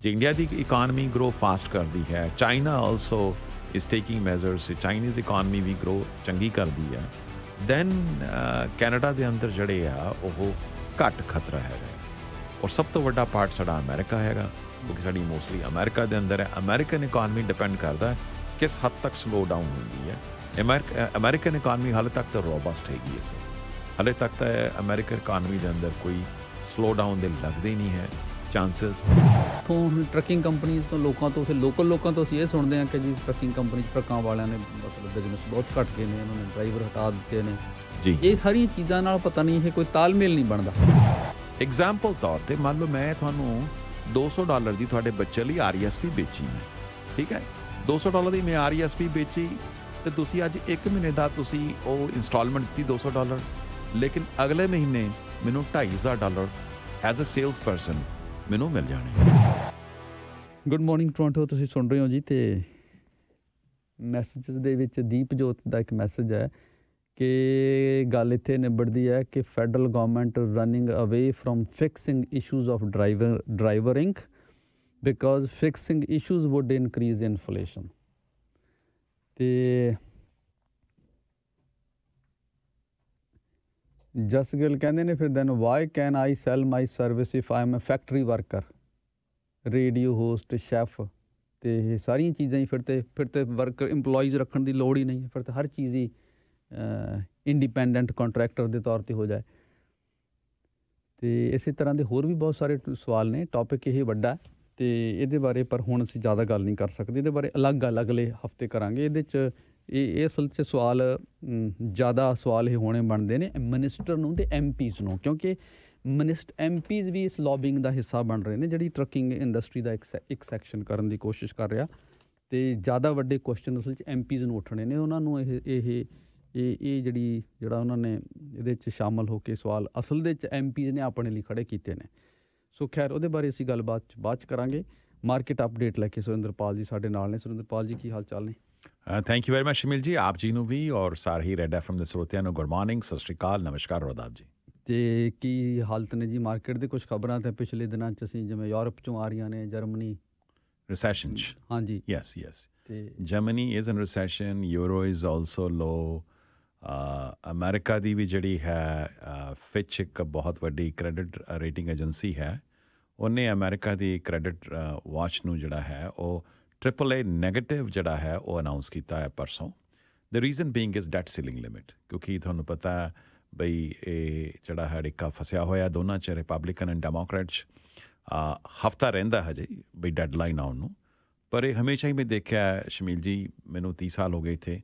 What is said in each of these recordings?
ਜੇ ਇੰਡੀਆ ਦੀ economy grow fast ਕਰਦੀ ਹੈ, China also is taking measures, Chinese economy ਵੀ ਗਰੋ ਚੰਗੀ ਕਰਦੀ ਹੈ, ਦੈਨ ਕੈਨੇਡਾ ਦੇ ਅੰਦਰ ਜਿਹੜੇ ਆ ਉਹ ਘੱਟ ਖਤਰਾ ਹੈਗਾ। ਔਰ ਸਭ ਤੋਂ ਵੱਡਾ ਪਾਰਟ ਸਾਡਾ ਅਮਰੀਕਾ ਹੈਗਾ, ਕਿਉਂਕਿ ਸਾਡੀ ਮੋਸਟਲੀ ਅਮਰੀਕਾ ਦੇ ਅੰਦਰ ਹੈ। ਅਮਰੀਕਨ ਇਕਾਨਮੀ ਡਿਪੈਂਡ ਕਰਦਾ ਹੈ ਕਿਸ ਹੱਦ ਤੱਕ ਸਲੋ ਡਾਊਨ ਹੁੰਦੀ ਹੈ। ਅਮਰੀਕਨ ਇਕਾਨਮੀ ਹਾਲੇ ਤੱਕ ਤਾਂ ਰੋਬਸਟ ਹੈਗੀ ਹੈ ਸਰ, ਹਾਲੇ ਤੱਕ ਤਾਂ ਅਮਰੀਕਨ ਇਕਾਨਮੀ ਦੇ ਅੰਦਰ ਕੋਈ ਸਲੋ ਡਾਊਨ ਦੇ ਲੱਗਦੇ ਹੀ ਨਹੀਂ ਹੈ ਚਾਂਸਸ। ਤੋਂ ਟਰੱਕਿੰਗ ਕੰਪਨੀਜ਼ ਤੋਂ ਲੋਕਾਂ ਤੋਂ, ਫਿਰ ਲੋਕਲ ਲੋਕਾਂ ਤੋਂ ਅਸੀਂ ਇਹ ਸੁਣਦੇ ਹਾਂ ਕਿ ਜੀ ਟਰੱਕਿੰਗ ਕੰਪਨੀ ਟਰੱਕਾਂ ਵਾਲਿਆਂ ਨੇ ਮਤਲਬ ਬਿਜ਼ਨਸ ਬਹੁਤ ਘੱਟ ਗਏ ਨੇ, ਉਹਨਾਂ ਨੇ ਡਰਾਈਵਰ ਹਟਾ ਦਿੱਤੇ ਨੇ ਜੀ। ਇਹ ਸਾਰੀਆਂ ਚੀਜ਼ਾਂ ਨਾਲ ਪਤਾ ਨਹੀਂ ਇਹ ਕੋਈ ਤਾਲਮੇਲ ਨਹੀਂ ਬਣਦਾ। ਐਗਜ਼ਾਮਪਲ ਤੌਰ 'ਤੇ ਮੰਨ ਲਓ ਮੈਂ ਤੁਹਾਨੂੰ $200 ਦੀ ਤੁਹਾਡੇ ਬੱਚੇ ਲਈ RESP ਵੇਚੀ ਮੈਂ, ਠੀਕ ਹੈ, $200 ਦੀ ਮੈਂ RESP ਵੇਚੀ ਅਤੇ ਤੁਸੀਂ ਅੱਜ 1 ਮਹੀਨੇ ਦਾ ਤੁਸੀਂ ਉਹ ਇੰਸਟਾਲਮੈਂਟ ਦਿੱਤੀ $200, ਲੇਕਿਨ ਅਗਲੇ ਮਹੀਨੇ ਮੈਨੂੰ $2,500 ਐਜ਼ ਅ ਸੇਲਸ ਪਰਸਨ ਮੈਨੂੰ ਮਿਲ ਜਾਣੇ। ਗੁੱਡ ਮਾਰਨਿੰਗ ਟੋਰਾਂਟੋ, ਤੁਸੀਂ ਸੁਣ ਰਹੇ ਹੋ ਜੀ। ਅਤੇ ਮੈਸੇਜਸ ਦੇ ਵਿੱਚ ਦੀਪਜੋਤ ਦਾ ਇੱਕ ਮੈਸੇਜ ਹੈ ਕਿ ਗੱਲ ਇੱਥੇ ਨਿਬੜਦੀ ਹੈ ਕਿ federal government running away from fixing issues of driving because fixing issues would increase inflation. ਅਤੇ ਜਸਗਿਲ ਕਹਿੰਦੇ ਨੇ ਫਿਰ then why can I sell my service if I am a factory worker, radio host, chef, ਅਤੇ ਇਹ ਸਾਰੀਆਂ ਚੀਜ਼ਾਂ ਹੀ ਫਿਰ ਤੇ ਵਰਕਰ ਇੰਪਲੋਈਜ਼ ਰੱਖਣ ਦੀ ਲੋੜ ਹੀ ਨਹੀਂ ਹੈ, ਫਿਰ ਤਾਂ ਹਰ ਚੀਜ਼ ਹੀ ਇੰਡੀਪੈਂਡੈਂਟ ਕੰਟਰੈਕਟਰ ਦੇ ਤੌਰ 'ਤੇ ਹੋ ਜਾਏ। ਅਤੇ ਇਸੇ ਤਰ੍ਹਾਂ ਦੇ ਹੋਰ ਵੀ ਬਹੁਤ ਸਾਰੇ ਸਵਾਲ ਨੇ। ਟੌਪਿਕ ਇਹ ਵੱਡਾ ਅਤੇ ਇਹਦੇ ਬਾਰੇ ਪਰ ਹੁਣ ਅਸੀਂ ਜ਼ਿਆਦਾ ਗੱਲ ਨਹੀਂ ਕਰ ਸਕਦੇ, ਇਹਦੇ ਬਾਰੇ ਅਲੱਗ ਗੱਲ ਅਗਲੇ ਹਫਤੇ ਕਰਾਂਗੇ। ਇਹਦੇ 'ਚ ਇਹ ਅਸਲ 'ਚ ਸਵਾਲ ਜ਼ਿਆਦਾ ਸਵਾਲ ਇਹ ਹੋਣੇ ਬਣਦੇ ਨੇ ਮਿਨਿਸਟਰ ਨੂੰ ਅਤੇ MPs ਨੂੰ, ਕਿਉਂਕਿ MPs ਵੀ ਇਸ ਲੌਬਿੰਗ ਦਾ ਹਿੱਸਾ ਬਣ ਰਹੇ ਨੇ, ਜਿਹੜੀ ਟਰੱਕਿੰਗ ਇੰਡਸਟਰੀ ਦਾ ਇੱਕ ਸੈਕਸ਼ਨ ਕਰਨ ਦੀ ਕੋਸ਼ਿਸ਼ ਕਰ ਰਿਹਾ। ਅਤੇ ਜ਼ਿਆਦਾ ਵੱਡੇ ਕੁਐਸਚਨ ਅਸਲ 'ਚ MPs ਨੂੰ ਉੱਠਣੇ ਨੇ, ਉਹਨਾਂ ਨੂੰ ਜਿਹੜਾ ਉਹਨਾਂ ਨੇ ਇਹਦੇ 'ਚ ਸ਼ਾਮਲ ਹੋ ਕੇ ਸਵਾਲ ਅਸਲ ਦੇ 'ਚ MPs ਨੇ ਆਪਣੇ ਲਈ ਖੜ੍ਹੇ ਕੀਤੇ ਨੇ। ਸੋ ਖੈਰ ਉਹਦੇ ਬਾਰੇ ਅਸੀਂ ਗੱਲਬਾਤ ਬਾਅਦ 'ਚ ਕਰਾਂਗੇ। ਮਾਰਕੀਟ ਅਪਡੇਟ ਲੈ ਕੇ ਸੁਰਿੰਦਰਪਾਲ ਜੀ ਸਾਡੇ ਨਾਲ ਨੇ। ਸੁਰਿੰਦਰਪਾਲ ਜੀ, ਕੀ ਹਾਲ ਚਾਲ ਨੇ? ਥੈਂਕ ਯੂ ਵੈਰੀ ਮਚ ਸ਼ਮਿਲ ਜੀ, ਆਪ ਜੀ ਨੂੰ ਵੀ ਔਰ ਸਾਰੇ ਹੀ ਰੈਡ FM ਦੇ ਸਰੋਤਿਆਂ ਨੂੰ ਗੁੱਡ ਮਾਰਨਿੰਗ, ਸਤਿ ਸ਼੍ਰੀ ਅਕਾਲ, ਨਮਸਕਾਰ ਔਰ ਆਦਾਬ ਜੀ। ਅਤੇ ਕੀ ਹਾਲਤ ਨੇ ਜੀ ਮਾਰਕੀਟ ਦੇ? ਕੁਛ ਖਬਰਾਂ ਤਾਂ ਪਿਛਲੇ ਦਿਨਾਂ 'ਚ ਅਸੀਂ ਜਿਵੇਂ ਯੂਰਪ 'ਚੋਂ ਆ ਰਹੀਆਂ ਨੇ, ਜਰਮਨੀ ਰਿਸੈਸ਼ਨ 'ਚ। ਹਾਂਜੀ, ਯੈਸ ਅਤੇ Germany is in recession, euro is also low. America ਦੀ ਵੀ ਜਿਹੜੀ ਹੈ ਫਿਚ ਇੱਕ ਬਹੁਤ ਵੱਡੀ ਕ੍ਰੈਡਿਟ ਰੇਟਿੰਗ ਏਜੰਸੀ ਹੈ, ਉਹਨੇ ਅਮਰੀਕਾ ਦੀ ਕ੍ਰੈਡਿਟ ਵਾਚ ਨੂੰ ਜਿਹੜਾ ਹੈ ਉਹ AAA ਨੈਗੇਟਿਵ ਜਿਹੜਾ ਹੈ ਉਹ ਅਨਾਊਂਸ ਕੀਤਾ ਹੈ ਪਰਸੋਂ। The reason being is debt ceiling limit, ਕਿਉਂਕਿ ਤੁਹਾਨੂੰ ਪਤਾ ਹੈ ਬਈ ਇਹ ਜਿਹੜਾ ਹੈ ਅੜਿੱਕਾ ਫਸਿਆ ਹੋਇਆ ਦੋਨਾਂ 'ਚ, ਰਿਪਬਲਿਕਨ ਐਂਡ ਡੈਮੋਕ੍ਰੇਟ 'ਚ। ਹਫ਼ਤਾ ਰਹਿੰਦਾ ਹਜੇ ਬਈ ਡੈਡਲਾਈਨ ਆਉਣ ਨੂੰ, ਪਰ ਇਹ ਹਮੇਸ਼ਾ ਹੀ ਮੈਂ ਦੇਖਿਆ ਸ਼ਮੀਲ ਜੀ, ਮੈਨੂੰ 30 ਸਾਲ ਹੋ ਗਏ ਇੱਥੇ,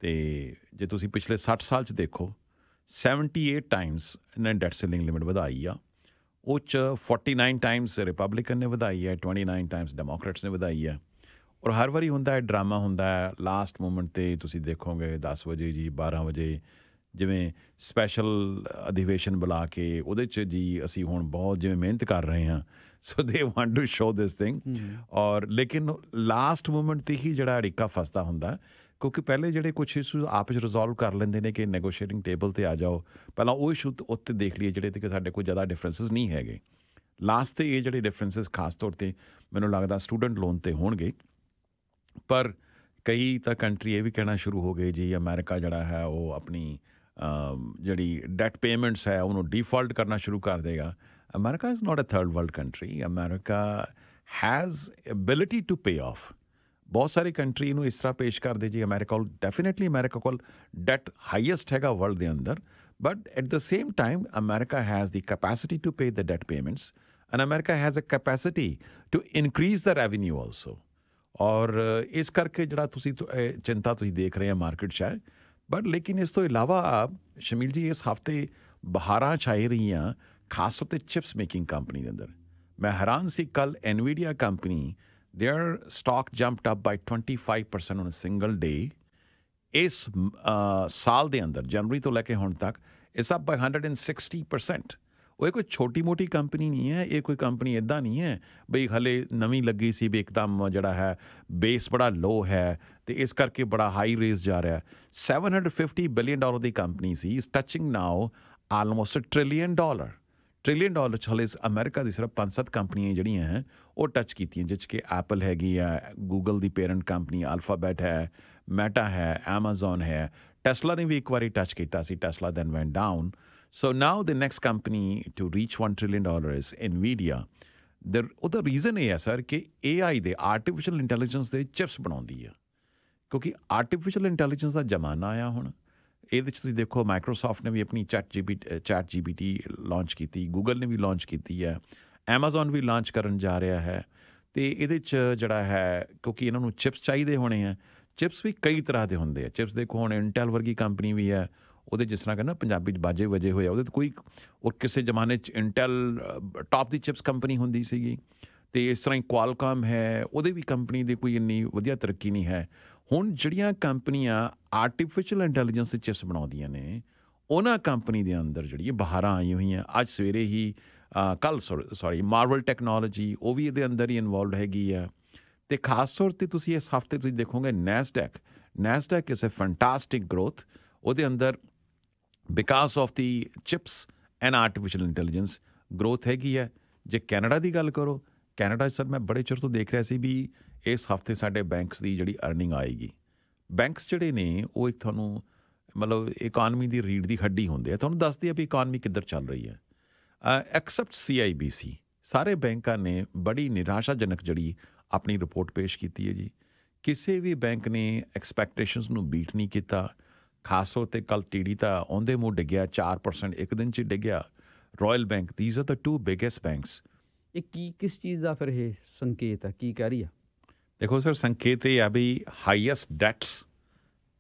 ਅਤੇ ਜੇ ਤੁਸੀਂ ਪਿਛਲੇ 60 ਸਾਲ 'ਚ ਦੇਖੋ 78 ਟਾਈਮਸ ਇਹਨੇ ਡੈਟ ਸੀਲਿੰਗ ਲਿਮਿਟ ਵਧਾਈ ਆ। ਉਹ 'ਚ 49 ਟਾਈਮਸ ਰਿਪਬਲਿਕਨ ਨੇ ਵਧਾਈ ਹੈ, 29 ਟਾਈਮਸ ਡੈਮੋਕ੍ਰੇਟਸ ਨੇ ਵਧਾਈ ਹੈ। ਔਰ ਹਰ ਵਾਰੀ ਹੁੰਦਾ ਹੈ ਡਰਾਮਾ ਹੁੰਦਾ ਹੈ ਲਾਸਟ ਮੂਮੈਂਟ 'ਤੇ, ਤੁਸੀਂ ਦੇਖੋਗੇ 10 ਵਜੇ ਜੀ, 12 ਵਜੇ ਜਿਵੇਂ ਸਪੈਸ਼ਲ ਅਧਿਵੇਸ਼ਨ ਬੁਲਾ ਕੇ ਉਹਦੇ 'ਚ ਜੀ ਅਸੀਂ ਹੁਣ ਬਹੁਤ ਜਿਵੇਂ ਮਿਹਨਤ ਕਰ ਰਹੇ ਹਾਂ, so they want to show this thing. ਔਰ ਲੇਕਿਨ ਲਾਸਟ ਮੂਮੈਂਟ 'ਤੇ ਹੀ ਜਿਹੜਾ ਅੜਿੱਕਾ ਫਸਦਾ ਹੁੰਦਾ, ਕਿਉਂਕਿ ਪਹਿਲੇ ਜਿਹੜੇ ਕੁਛ ਇਸ਼ੂਜ਼ ਆਪਸ 'ਚ ਰਿਜ਼ੋਲਵ ਕਰ ਲੈਂਦੇ ਨੇ ਕਿ ਨੈਗੋਸ਼ੀਏਟਿੰਗ ਟੇਬਲ 'ਤੇ ਆ ਜਾਓ, ਪਹਿਲਾਂ ਉਹ ਇਸ਼ੂ ਉੱਤੇ ਦੇਖ ਲਈਏ ਜਿਹੜੇ 'ਤੇ ਕਿ ਸਾਡੇ ਕੋਈ ਜ਼ਿਆਦਾ ਡਿਫਰੈਂਸਿਸ ਨਹੀਂ ਹੈਗੇ। ਲਾਸਟ 'ਤੇ ਇਹ ਜਿਹੜੇ ਡਿਫਰੈਂਸਿਸ ਖਾਸ ਤੌਰ 'ਤੇ ਮੈਨੂੰ ਲੱਗਦਾ ਸਟੂਡੈਂਟ ਲੋਨ 'ਤੇ ਹੋਣਗੇ। ਪਰ ਕਈ ਤਾਂ ਕੰਟਰੀ ਇਹ ਵੀ ਕਹਿਣਾ ਸ਼ੁਰੂ ਹੋ ਗਏ ਜੀ ਅਮਰੀਕਾ ਜਿਹੜਾ ਹੈ ਉਹ ਆਪਣੀ ਜਿਹੜੀ ਡੈਟ ਪੇਮੈਂਟਸ ਹੈ ਉਹਨੂੰ ਡੀਫਾਲਟ ਕਰਨਾ ਸ਼ੁਰੂ ਕਰ ਦੇਗਾ। America is not a third world country, America has ability to pay off. ਬਹੁਤ ਸਾਰੀ ਕੰਟਰੀ ਨੂੰ ਇਸ ਤਰ੍ਹਾਂ ਪੇਸ਼ ਕਰਦੇ ਜੀ, ਅਮਰੀਕਾ ਕੋਲ ਡੈਫੀਨੇਟਲੀ ਅਮਰੀਕਾ ਕੋਲ ਡੈਟ ਹਾਈਐਸਟ ਹੈਗਾ ਵਰਲਡ ਦੇ ਅੰਦਰ, but at the same time America has the capacity to pay the debt payments and America has a capacity to increase the revenue also. ਔਰ ਇਸ ਕਰਕੇ ਜਿਹੜਾ ਤੁਸੀਂ ਚਿੰਤਾ ਤੁਸੀਂ ਦੇਖ ਰਹੇ ਹੋ ਮਾਰਕੀਟ 'ਚ ਹੈ। ਬਟ ਲੇਕਿਨ ਇਸ ਤੋਂ ਇਲਾਵਾ ਸ਼ਮੀਲ ਜੀ ਇਸ ਹਫ਼ਤੇ ਬਹਾਰਾਂ ਛਾਈ ਰਹੀਆਂ ਖਾਸ ਤੌਰ 'ਤੇ ਚਿਪਸ ਮੇਕਿੰਗ ਕੰਪਨੀ ਦੇ ਅੰਦਰ। ਮੈਂ ਹੈਰਾਨ ਸੀ, ਕੱਲ੍ਹ Nvidia company their stock jumped up by 25% on a single day. ਇਸ ਸਾਲ ਦੇ ਅੰਦਰ ਜਨਵਰੀ ਤੋਂ ਲੈ ਕੇ ਹੁਣ ਤੱਕ ਇਸ ਅਪ ਬਾਈ 160%। ਉਹ ਇਹ ਕੋਈ ਛੋਟੀ ਮੋਟੀ ਕੰਪਨੀ ਨਹੀਂ ਹੈ, ਇਹ ਕੋਈ ਕੰਪਨੀ ਇੱਦਾਂ ਨਹੀਂ ਹੈ ਬਈ ਹਲੇ ਨਵੀਂ ਲੱਗੀ ਸੀ ਵੀ ਇੱਕਦਮ ਜਿਹੜਾ ਹੈ ਬੇਸ ਬੜਾ ਲੋ ਹੈ ਅਤੇ ਇਸ ਕਰਕੇ ਬੜਾ ਹਾਈ ਰੇਸ ਜਾ ਰਿਹਾ। $750 ਬਿਲੀਅਨ ਦੀ ਕੰਪਨੀ ਸੀ, ਇਸ ਟੱਚਿੰਗ ਨਾਓ ਆਲਮੋਸਟ $1 trillion। ਟ੍ਰਿਲੀਅਨ ਡਾਲਰ 'ਚ ਹਲੇ ਅਮਰੀਕਾ ਦੀ ਸਿਰਫ 5-7 ਕੰਪਨੀਆਂ ਜਿਹੜੀਆਂ ਹੈ ਉਹ ਟੱਚ ਕੀਤੀਆਂ, ਜਿਸ 'ਚ ਕਿ ਐਪਲ ਹੈਗੀ ਆ, ਗੂਗਲ ਦੀ ਪੇਰੈਂਟ ਕੰਪਨੀ ਅਲਫਾਬੈਟ ਹੈ, ਮੈਟਾ ਹੈ, ਐਮਾਜ਼ੋਨ ਹੈ, ਟੈਸਲਾ ਨੇ ਵੀ ਇੱਕ ਵਾਰੀ ਟੱਚ ਕੀਤਾ ਸੀ, Tesla then went down. So now the next company to reach $1 trillion is NVIDIA। ਉਹਦਾ ਰੀਜ਼ਨ ਇਹ ਹੈ ਸਰ ਕਿ AI ਦੇ ਆਰਟੀਫਿਸ਼ੀਅਲ ਇੰਟੈਲੀਜੈਂਸ ਦੇ ਚਿਪਸ ਬਣਾਉਂਦੀ ਆ, ਕਿਉਂਕਿ ਆਰਟੀਫਿਸ਼ੀਅਲ ਇੰਟੈਲੀਜੈਂਸ ਦਾ ਜ਼ਮਾਨਾ ਆਇਆ ਹੁਣ। ਇਹਦੇ 'ਚ ਤੁਸੀਂ ਦੇਖੋ ਮਾਈਕਰੋਸਾਫਟ ਨੇ ਵੀ ਆਪਣੀ ਚੈਟ GPT ਲਾਂਚ ਕੀਤੀ, ਗੂਗਲ ਨੇ ਵੀ ਲਾਂਚ ਕੀਤੀ ਹੈ, ਐਮਾਜ਼ੋਨ ਵੀ ਲਾਂਚ ਕਰਨ ਜਾ ਰਿਹਾ ਹੈ। ਅਤੇ ਇਹਦੇ 'ਚ ਜਿਹੜਾ ਹੈ ਕਿਉਂਕਿ ਇਹਨਾਂ ਨੂੰ ਚਿਪਸ ਚਾਹੀਦੇ ਹੋਣੇ ਆ, ਚਿਪਸ ਵੀ ਕਈ ਤਰ੍ਹਾਂ ਦੇ ਹੁੰਦੇ ਆ। ਚਿਪਸ ਦੇਖੋ ਹੁਣ ਇੰਟੈਲ ਵਰਗੀ ਕੰਪਨੀ ਵੀ ਹੈ, ਉਹਦੇ ਜਿਸ ਤਰ੍ਹਾਂ ਕਹਿੰਦਾ ਪੰਜਾਬੀ 'ਚ ਬਾਜੇ ਵਜੇ ਹੋਏ ਆ, ਉਹਦੇ 'ਤੇ ਕੋਈ ਉਹ ਕਿਸੇ ਜ਼ਮਾਨੇ 'ਚ ਇੰਟੈਲ ਟੌਪ ਦੀ ਚਿਪਸ ਕੰਪਨੀ ਹੁੰਦੀ ਸੀਗੀ। ਅਤੇ ਇਸ ਤਰ੍ਹਾਂ ਹੀ ਕੁਆਲਕਾਮ ਹੈ, ਉਹਦੇ ਵੀ ਕੰਪਨੀ ਦੀ ਕੋਈ ਇੰਨੀ ਵਧੀਆ ਤਰੱਕੀ ਨਹੀਂ ਹੈ। ਹੁਣ ਜਿਹੜੀਆਂ ਕੰਪਨੀਆਂ ਆਰਟੀਫਿਸ਼ੀਅਲ ਇੰਟੈਲੀਜੈਂਸ ਦੇ ਚਿਪਸ ਬਣਾਉਂਦੀਆਂ ਨੇ, ਉਹਨਾਂ ਕੰਪਨੀ ਦੇ ਅੰਦਰ ਜਿਹੜੀ ਬਾਹਰਾਂ ਆਈ ਹੋਈਆਂ, ਅੱਜ ਸਵੇਰੇ ਹੀ ਮਾਰਵਲ ਟੈਕਨੋਲੋਜੀ ਉਹ ਵੀ ਇਹਦੇ ਅੰਦਰ ਹੀ ਇਨਵੋਲਵਡ ਹੈਗੀ ਆ। ਅਤੇ ਖਾਸ ਤੌਰ 'ਤੇ ਤੁਸੀਂ ਇਸ ਹਫ਼ਤੇ ਤੁਸੀਂ ਦੇਖੋਗੇ Nasdaq is a fantastic growth. ਉਹਦੇ ਅੰਦਰ because of the chips and artificial intelligence growth ਹੈਗੀ ਹੈ। ਜੇ ਕੈਨੇਡਾ ਦੀ ਗੱਲ ਕਰੋ, ਕੈਨੇਡਾ 'ਚ ਸਰ ਮੈਂ ਬੜੇ ਚਿਰ ਤੋਂ ਦੇਖ ਰਿਹਾ ਸੀ ਵੀ ਇਸ ਹਫ਼ਤੇ ਸਾਡੇ ਬੈਂਕਸ ਦੀ ਜਿਹੜੀ ਅਰਨਿੰਗ ਆਏਗੀ। ਬੈਂਕਸ ਜਿਹੜੇ ਨੇ ਉਹ ਇੱਕ ਤੁਹਾਨੂੰ ਮਤਲਬ ਇਕਾਨਮੀ ਦੀ ਰੀੜ੍ਹ ਦੀ ਹੱਡੀ ਹੁੰਦੇ ਆ, ਤੁਹਾਨੂੰ ਦੱਸਦੇ ਆ ਵੀ ਇਕਾਨਮੀ ਕਿੱਧਰ ਚੱਲ ਰਹੀ ਹੈ। ਐਕਸੈਪਟ CIBC, ਸਾਰੇ ਬੈਂਕਾਂ ਨੇ ਬੜੀ ਨਿਰਾਸ਼ਾਜਨਕ ਜਿਹੜੀ ਆਪਣੀ ਰਿਪੋਰਟ ਪੇਸ਼ ਕੀਤੀ ਹੈ ਜੀ। ਕਿਸੇ ਵੀ ਬੈਂਕ ਨੇ ਐਕਸਪੈਕਟੇਸ਼ਨਸ ਨੂੰ ਬੀਟ ਨਹੀਂ ਕੀਤਾ। ਖਾਸ ਤੌਰ 'ਤੇ ਕੱਲ੍ਹ TD ਤਾਂ ਆਉਂਦੇ ਮੂੰਹ ਡਿੱਗਿਆ, 4% ਇੱਕ ਦਿਨ 'ਚ ਡਿੱਗਿਆ। Royal bank, these are the 2 biggest banks. ਇਹ ਕਿਸ ਚੀਜ਼ ਦਾ ਫਿਰ ਇਹ ਸੰਕੇਤ ਹੈ, ਕੀ ਕਹਿ ਰਹੀ ਆ? ਦੇਖੋ ਸਰ, ਸੰਕੇਤ ਇਹ ਆ ਵੀ ਹਾਈਐਸਟ ਡੈਟਸ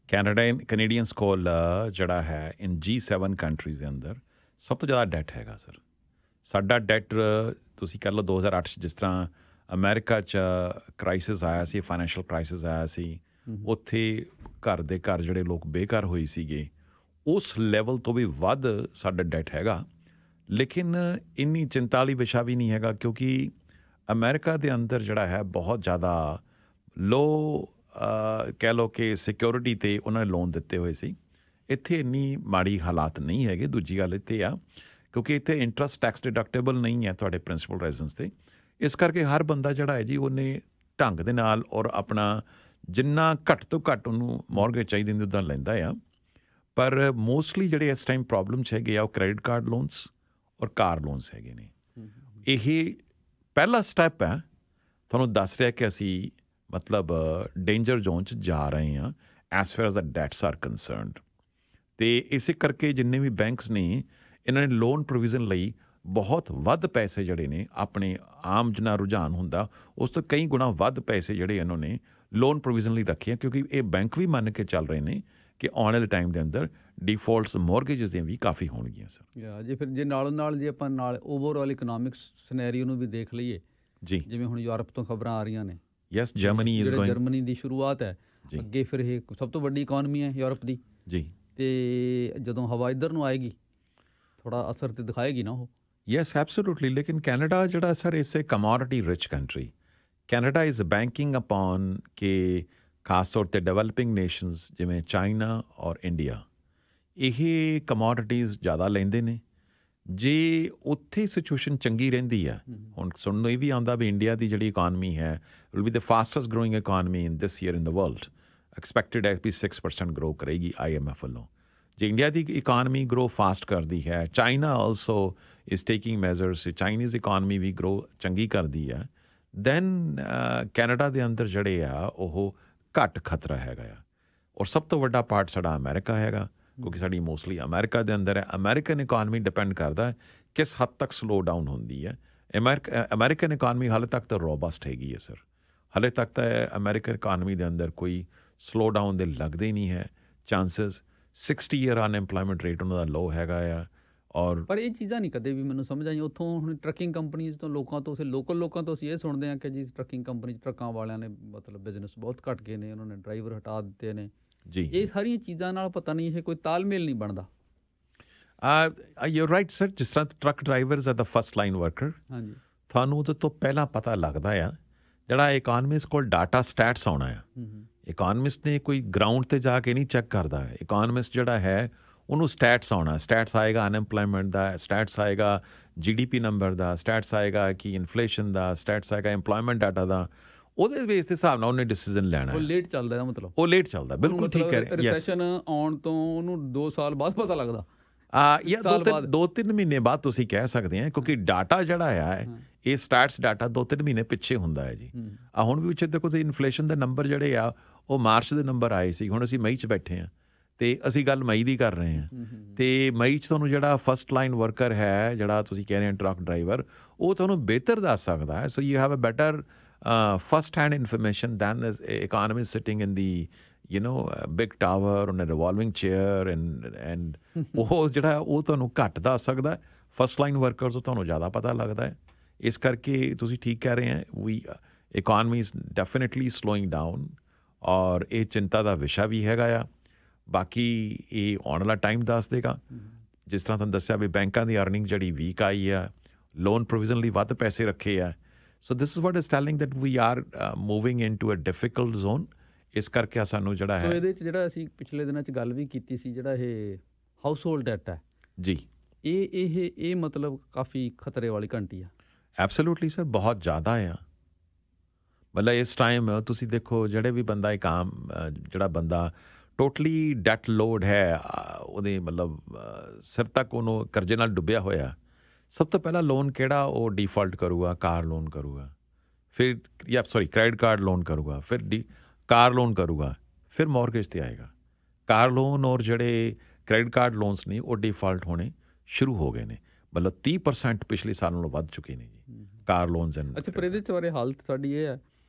ਕੈਨੇਡੀਅਨਸ ਕੋਲ ਜਿਹੜਾ ਹੈ ਇਨ G7 ਕੰਟਰੀਜ਼ ਦੇ ਅੰਦਰ ਸਭ ਤੋਂ ਜ਼ਿਆਦਾ ਡੈਟ ਹੈਗਾ ਸਰ। ਸਾਡਾ ਡੈਟ ਤੁਸੀਂ ਕਹਿ ਲਓ 2008 'ਚ ਜਿਸ ਤਰ੍ਹਾਂ ਅਮਰੀਕਾ 'ਚ ਕ੍ਰਾਈਸਿਸ ਆਇਆ ਸੀ, ਫਾਈਨੈਂਸ਼ੀਅਲ ਕ੍ਰਾਈਸਿਸ ਆਇਆ ਸੀ, ਉੱਥੇ ਘਰ ਦੇ ਘਰ ਜਿਹੜੇ ਲੋਕ ਬੇਘਰ ਹੋਏ ਸੀਗੇ, ਉਸ ਲੈਵਲ ਤੋਂ ਵੀ ਵੱਧ ਸਾਡਾ ਡੈਟ ਹੈਗਾ। ਲੇਕਿਨ ਇੰਨੀ ਚਿੰਤਾ ਵਾਲੀ ਵਿਸ਼ਾ ਵੀ ਨਹੀਂ ਹੈਗਾ, ਕਿਉਂਕਿ ਅਮਰੀਕਾ ਦੇ ਅੰਦਰ ਜਿਹੜਾ ਹੈ ਬਹੁਤ ਜ਼ਿਆਦਾ ਲੋ ਕਹਿ ਲਓ ਕਿ ਸਿਕਿਉਰਿਟੀ 'ਤੇ ਉਹਨਾਂ ਨੇ ਲੋਨ ਦਿੱਤੇ ਹੋਏ ਸੀ। ਇੱਥੇ ਇੰਨੀ ਮਾੜੀ ਹਾਲਾਤ ਨਹੀਂ ਹੈਗੇ। ਦੂਜੀ ਗੱਲ ਇੱਥੇ ਆ ਕਿਉਂਕਿ ਇੱਥੇ ਇੰਟਰਸਟ ਟੈਕਸ ਡਿਡਕਟੇਬਲ ਨਹੀਂ ਹੈ ਤੁਹਾਡੇ ਪ੍ਰਿੰਸੀਪਲ ਰੈਜ਼ੀਡੈਂਸ 'ਤੇ, ਇਸ ਕਰਕੇ ਹਰ ਬੰਦਾ ਜਿਹੜਾ ਹੈ ਜੀ ਉਹਨੇ ਢੰਗ ਦੇ ਨਾਲ ਔਰ ਆਪਣਾ ਜਿੰਨਾ ਘੱਟ ਤੋਂ ਘੱਟ ਉਹਨੂੰ ਮੌਰਗੇਜ ਚਾਹੀਦੀ ਹੁੰਦੀ ਉੱਦਾਂ ਲੈਂਦਾ ਆ। ਪਰ ਮੋਸਟਲੀ ਜਿਹੜੇ ਇਸ ਟਾਈਮ ਪ੍ਰੋਬਲਮ 'ਚ ਹੈਗੇ ਆ ਉਹ ਕ੍ਰੈਡਿਟ ਕਾਰਡ ਲੋਨਸ ਔਰ ਕਾਰ ਲੋਨਸ ਹੈਗੇ ਨੇ। ਇਹ ਪਹਿਲਾ ਸਟੈਪ ਹੈ, ਤੁਹਾਨੂੰ ਦੱਸ ਰਿਹਾ ਕਿ ਅਸੀਂ ਮਤਲਬ ਡੇਂਜਰ ਜ਼ੋਨ 'ਚ ਜਾ ਰਹੇ ਹਾਂ as far as the debts are concerned. ਅਤੇ ਇਸੇ ਕਰਕੇ ਜਿੰਨੇ ਵੀ ਬੈਂਕਸ ਨੇ ਇਹਨਾਂ ਨੇ ਲੋਨ ਪ੍ਰੋਵੀਜ਼ਨ ਲਈ ਬਹੁਤ ਵੱਧ ਪੈਸੇ ਜਿਹੜੇ ਨੇ ਆਪਣੇ ਆਮ ਜਿੰਨਾ ਰੁਝਾਨ ਹੁੰਦਾ ਉਸ ਤੋਂ ਕਈ ਗੁਣਾ ਵੱਧ ਪੈਸੇ ਜਿਹੜੇ ਇਹਨਾਂ ਨੇ ਲੋਨ ਪ੍ਰੋਵੀਜ਼ਨ ਲਈ ਰੱਖੇ ਆ, ਕਿਉਂਕਿ ਇਹ ਬੈਂਕ ਵੀ ਮੰਨ ਕੇ ਚੱਲ ਰਹੇ ਨੇ ਕਿ ਆਉਣ ਵਾਲੇ ਟਾਈਮ ਦੇ ਅੰਦਰ ਡਿਫਾਲਟਸ ਮੌਰਗੇਜਸ ਦੀਆਂ ਵੀ ਕਾਫੀ ਹੋਣਗੀਆਂ ਸਰ। ਜੇ ਫਿਰ ਜੇ ਨਾਲ ਜੇ ਆਪਾਂ ਨਾਲ ਓਵਰਆਲ ਇਕਨੋਮਿਕਸ ਸਿਨੈਰੀਓ ਨੂੰ ਵੀ ਦੇਖ ਲਈਏ ਜੀ, ਜਿਵੇਂ ਹੁਣ ਯੂਰਪ ਤੋਂ ਖਬਰਾਂ ਆ ਰਹੀਆਂ ਨੇ, ਯੈਸ ਜਰਮਨੀ ਦੀ ਸ਼ੁਰੂਆਤ ਹੈ ਅੱਗੇ, ਫਿਰ ਇਹ ਸਭ ਤੋਂ ਵੱਡੀ ਇਕੋਨਮੀ ਹੈ ਯੂਰਪ ਦੀ ਜੀ, ਅਤੇ ਜਦੋਂ ਹਵਾ ਇੱਧਰ ਨੂੰ ਆਏਗੀ ਥੋੜ੍ਹਾ ਅਸਰ ਤਾਂ ਦਿਖਾਏਗੀ ਨਾ ਉਹ। Yes absolutely. ਲੇਕਿਨ ਕੈਨੇਡਾ ਜਿਹੜਾ sir it's A commodity rich country. Canada is banking upon ਕਿ ਖਾਸ ਤੌਰ 'ਤੇ ਡਿਵੈਲਪਿੰਗ ਨੇਸ਼ਨਸ ਜਿਵੇਂ ਚਾਈਨਾ ਔਰ ਇੰਡੀਆ, ਇਹ ਕਮੋਡਿਟੀਜ਼ ਜ਼ਿਆਦਾ ਲੈਂਦੇ ਨੇ। ਜੇ ਉੱਥੇ ਸਿਚੁਏਸ਼ਨ ਚੰਗੀ ਰਹਿੰਦੀ ਆ, ਹੁਣ ਸੁਣਨ ਨੂੰ ਇਹ ਵੀ ਆਉਂਦਾ ਵੀ ਇੰਡੀਆ ਦੀ ਜਿਹੜੀ ਇਕਾਨਮੀ ਹੈ will be the fastest growing economy in this year in the world, expected ਹੈ ਵੀ 6% ਗਰੋ ਕਰੇਗੀ IMF ਵੱਲੋਂ। ਜੇ ਇੰਡੀਆ ਦੀ ਇਕਾਨਮੀ ਗਰੋ ਫਾਸਟ ਕਰਦੀ ਹੈ, China also is taking measures, Chinese economy ਵੀ ਗਰੋ ਚੰਗੀ ਕਰਦੀ ਹੈ, ਦੈਨ ਕੈਨੇਡਾ ਦੇ ਅੰਦਰ ਜਿਹੜੇ ਆ ਉਹ ਘੱਟ ਖਤਰਾ ਹੈਗਾ ਆ। ਔਰ ਸਭ ਤੋਂ ਵੱਡਾ ਪਾਰਟ ਸਾਡਾ ਅਮਰੀਕਾ ਹੈਗਾ, ਕਿਉਂਕਿ ਸਾਡੀ ਮੋਸਟਲੀ ਅਮਰੀਕਾ ਦੇ ਅੰਦਰ ਹੈ। ਅਮਰੀਕਨ ਇਕਾਨਮੀ ਡਿਪੈਂਡ ਕਰਦਾ ਹੈ ਕਿਸ ਹੱਦ ਤੱਕ ਸਲੋ ਡਾਊਨ ਹੁੰਦੀ ਹੈ। ਅਮਰੀਕਨ ਇਕਾਨਮੀ ਹਾਲੇ ਤੱਕ ਤਾਂ ਰੋਬਸਟ ਹੈਗੀ ਹੈ ਸਰ। ਹਾਲੇ ਤੱਕ ਤਾਂ ਅਮਰੀਕਨ ਇਕਾਨਮੀ ਦੇ ਅੰਦਰ ਕੋਈ ਸਲੋ ਡਾਊਨ ਦੇ ਲੱਗਦੇ ਹੀ ਨਹੀਂ ਹੈ ਚਾਂਸਸ। 60 ਈਅਰ ਅਨਐਮਪਲੋਇਮੈਂਟ ਰੇਟ ਉਹਨਾਂ ਦਾ ਲੋ ਹੈਗਾ ਆ। ਔਰ ਪਰ ਇਹ ਚੀਜ਼ਾਂ ਨਹੀਂ ਕਦੇ ਵੀ ਮੈਨੂੰ ਸਮਝ ਆਈਆਂ ਉੱਥੋਂ। ਹੁਣ ਟਰੱਕਿੰਗ ਕੰਪਨੀਜ਼ ਤੋਂ ਲੋਕਾਂ ਤੋਂ ਲੋਕਾਂ ਤੋਂ ਅਸੀਂ ਇਹ ਸੁਣਦੇ ਹਾਂ ਕਿ ਜੀ ਟਰੱਕਿੰਗ ਕੰਪਨੀ ਟਰੱਕਾਂ ਵਾਲਿਆਂ ਨੇ ਮਤਲਬ ਬਿਜ਼ਨਸ ਬਹੁਤ ਘੱਟ ਗਏ ਨੇ, ਉਹਨਾਂ ਨੇ ਡਰਾਈਵਰ ਹਟਾ ਦਿੱਤੇ ਨੇ ਜੀ। ਇਹ ਸਾਰੀਆਂ ਚੀਜ਼ਾਂ ਨਾਲ ਪਤਾ ਨਹੀਂ ਇਹ ਕੋਈ ਤਾਲਮੇਲ ਨਹੀਂ ਬਣਦਾ। You right sir. ਜਿਸ ਤਰ੍ਹਾਂ ਟਰੱਕ ਡਰਾਈਵਰਸ ਆਰ ਦਾ ਫਸਟ ਲਾਈਨ ਵਰਕਰ, ਹਾਂਜੀ, ਤੁਹਾਨੂੰ ਉਹਦੇ ਤੋਂ ਪਹਿਲਾਂ ਪਤਾ ਲੱਗਦਾ ਆ ਜਿਹੜਾ ਇਕਾਨਮਿਸਟ ਕੋਲ ਡਾਟਾ ਸਟੈਟਸ ਆਉਣਾ ਆ। ਇਕਾਨਮਿਸਟ ਨੇ ਕੋਈ ਗਰਾਊਂਡ 'ਤੇ ਜਾ ਕੇ ਨਹੀਂ ਚੈੱਕ ਕਰਦਾ। ਇਕਾਨਮਿਸਟ ਜਿਹੜਾ ਹੈ ਉਹਨੂੰ ਸਟੈਟਸ ਆਉਣਾ, ਸਟੈਟਸ ਆਏਗਾ ਅਨਐਮਪਲੋਇਮੈਂਟ ਦਾ, ਸਟੈਟਸ ਆਏਗਾ GDP ਨੰਬਰ ਦਾ ਸਟੈਟਸ ਆਏਗਾ, ਕਿ ਇਨਫਲੇਸ਼ਨ ਦਾ ਸਟੈਟਸ ਆਏਗਾ, ਇੰਪਲੋਇਮੈਂਟ ਡਾਟਾ ਦਾ, ਉਹਦੇ ਬੇਸ ਦੇ ਹਿਸਾਬ ਨਾਲ ਉਹਨੇ ਡਿਸੀਜਨ ਲੈਣਾ ਉਹ ਹੈ। ਲੇਟ ਚੱਲਦਾ ਹੈ ਮਤਲਬ, ਉਹ ਲੇਟ ਚੱਲਦਾ, ਬਿਲਕੁਲ ਠੀਕ ਕਹਿ ਰਹੇ। ਰਿਸੈਸ਼ਨ ਆਉਣ ਤੋਂ ਉਹਨੂੰ 2 ਸਾਲ ਬਾਅਦ ਪਤਾ ਲੱਗਦਾ, ਜਾਂ 2-3 ਮਹੀਨੇ ਬਾਅਦ ਤੁਸੀਂ ਕਹਿ ਸਕਦੇ ਆ, ਕਿਉਂਕਿ ਡਾਟਾ ਜਿਹੜਾ ਹੈ ਇਹ ਸਟੈਟਸ ਡਾਟਾ 2-3 ਮਹੀਨੇ ਪਿੱਛੇ ਹੁੰਦਾ ਹੈ ਜੀ। ਹੁਣ ਵੀ ਪਿੱਛੇ ਦੇਖੋ, ਇਨਫਲੇਸ਼ਨ ਦੇ ਨੰਬਰ ਜਿਹੜੇ ਆ ਉਹ ਮਾਰਚ ਦੇ ਨੰਬਰ ਆਏ ਸੀ, ਹੁਣ ਅਸੀਂ ਮਈ 'ਚ ਬੈਠੇ ਹਾਂ ਤੇ ਅਸੀਂ ਗੱਲ ਮਈ ਦੀ ਕਰ ਰਹੇ ਹਾਂ। ਤੇ ਮਈ 'ਚ ਤੁਹਾਨੂੰ ਜਿਹੜਾ ਫਸਟ ਲਾਈਨ ਵਰਕਰ ਹੈ, ਜਿਹੜਾ ਤੁਸੀਂ ਕਹਿ ਰਹੇ ਹੋ ਟਰੱਕ ਡਰਾਈਵਰ, ਉਹ ਤੁਹਾਨੂੰ ਬਿਹਤਰ ਦੱਸ ਸਕਦਾ ਹੈ। So you have a better first hand information than the economist sitting in the big tower on a revolving chair and ਉਹ ਜਿਹੜਾ ਉਹ ਤੁਹਾਨੂੰ ਘੱਟ ਦੱਸ ਸਕਦਾ। ਫਸਟ ਲਾਈਨ ਵਰਕਰਸ ਉਹ ਤੁਹਾਨੂੰ ਜ਼ਿਆਦਾ ਪਤਾ ਲੱਗਦਾ ਹੈ। ਇਸ ਕਰਕੇ ਤੁਸੀਂ ਠੀਕ ਕਹਿ ਰਹੇ ਹੋ, ਇਕੋਨਮੀ ਇਜ਼ ਡੈਫੀਨਿਟਲੀ ਸਲੋਇੰਗ ਡਾਊਨ, ਔਰ ਇਹ ਚਿੰਤਾ ਦਾ ਵਿਸ਼ਾ ਵੀ ਹੈਗਾ ਆ। ਬਾਕੀ ਇਹ ਆਉਣ ਵਾਲਾ ਟਾਈਮ ਦੱਸ ਦੇਗਾ। ਜਿਸ ਤਰ੍ਹਾਂ ਤੁਹਾਨੂੰ ਦੱਸਿਆ ਵੀ ਬੈਂਕਾਂ ਦੀ ਅਰਨਿੰਗ ਜਿਹੜੀ ਵੀਕ ਆਈ ਆ, ਲੋਨ ਪ੍ਰੋਵੀਜ਼ਨ ਲਈ ਵੱਧ ਪੈਸੇ ਰੱਖੇ ਆ। So this is what is telling that we are moving into a difficult zone. ਇਸ ਕਰਕੇ ਸਾਨੂੰ ਜਿਹੜਾ ਹੈ, ਇਹਦੇ 'ਚ ਜਿਹੜਾ ਅਸੀਂ ਪਿਛਲੇ ਦਿਨਾਂ 'ਚ ਗੱਲ ਵੀ ਕੀਤੀ ਸੀ, ਜਿਹੜਾ ਇਹ ਹਾਊਸ ਹੋਲਡ ਡੈਟ ਹੈ ਜੀ, ਇਹ ਮਤਲਬ ਕਾਫੀ ਖਤਰੇ ਵਾਲੀ ਘੰਟੀ ਆ। ਐਬਸੋਲੂਟਲੀ ਸਰ, ਬਹੁਤ ਜ਼ਿਆਦਾ ਆ। ਮਤਲਬ ਇਸ ਟਾਈਮ ਤੁਸੀਂ ਦੇਖੋ, ਜਿਹੜੇ ਵੀ ਬੰਦਾ ਇੱਕ ਆਮ ਜਿਹੜਾ ਬੰਦਾ ਟੋਟਲੀ ਡੈਟ ਲੋਡ ਹੈ, ਉਹਦੇ ਮਤਲਬ ਸਿਰ ਤੱਕ ਉਹਨੂੰ ਕਰਜ਼ੇ ਨਾਲ ਡੁੱਬਿਆ ਹੋਇਆ, ਸਭ ਤੋਂ ਪਹਿਲਾਂ ਲੋਨ ਕਿਹੜਾ ਉਹ ਡਿਫਾਲਟ ਕਰੂਗਾ? ਕਾਰ ਲੋਨ ਕਰੂਗਾ, ਫਿਰ ਕ੍ਰੈਡਿਟ ਕਾਰਡ ਲੋਨ ਕਰੂਗਾ, ਫਿਰ ਕਾਰ ਲੋਨ ਕਰੂਗਾ, ਫਿਰ ਮੌਰਗੇਜ 'ਤੇ ਆਏਗਾ। ਕਾਰ ਲੋਨ ਔਰ ਜਿਹੜੇ ਕ੍ਰੈਡਿਟ ਕਾਰਡ ਲੋਨਸ ਨੇ ਉਹ ਡਿਫਾਲਟ ਹੋਣੇ ਸ਼ੁਰੂ ਹੋ ਗਏ ਨੇ। ਮਤਲਬ 30% ਪਿਛਲੇ ਸਾਲ ਨਾਲੋਂ ਵੱਧ ਚੁੱਕੇ ਨੇ ਜੀ ਕਾਰ ਲੋਨਸ। ਅੱਛਾ, ਪਰ ਇਹਦੇ 'ਚ ਬਾਰੇ ਹਾਲਤ ਸਾਡੀ ਇਹ ਹੈ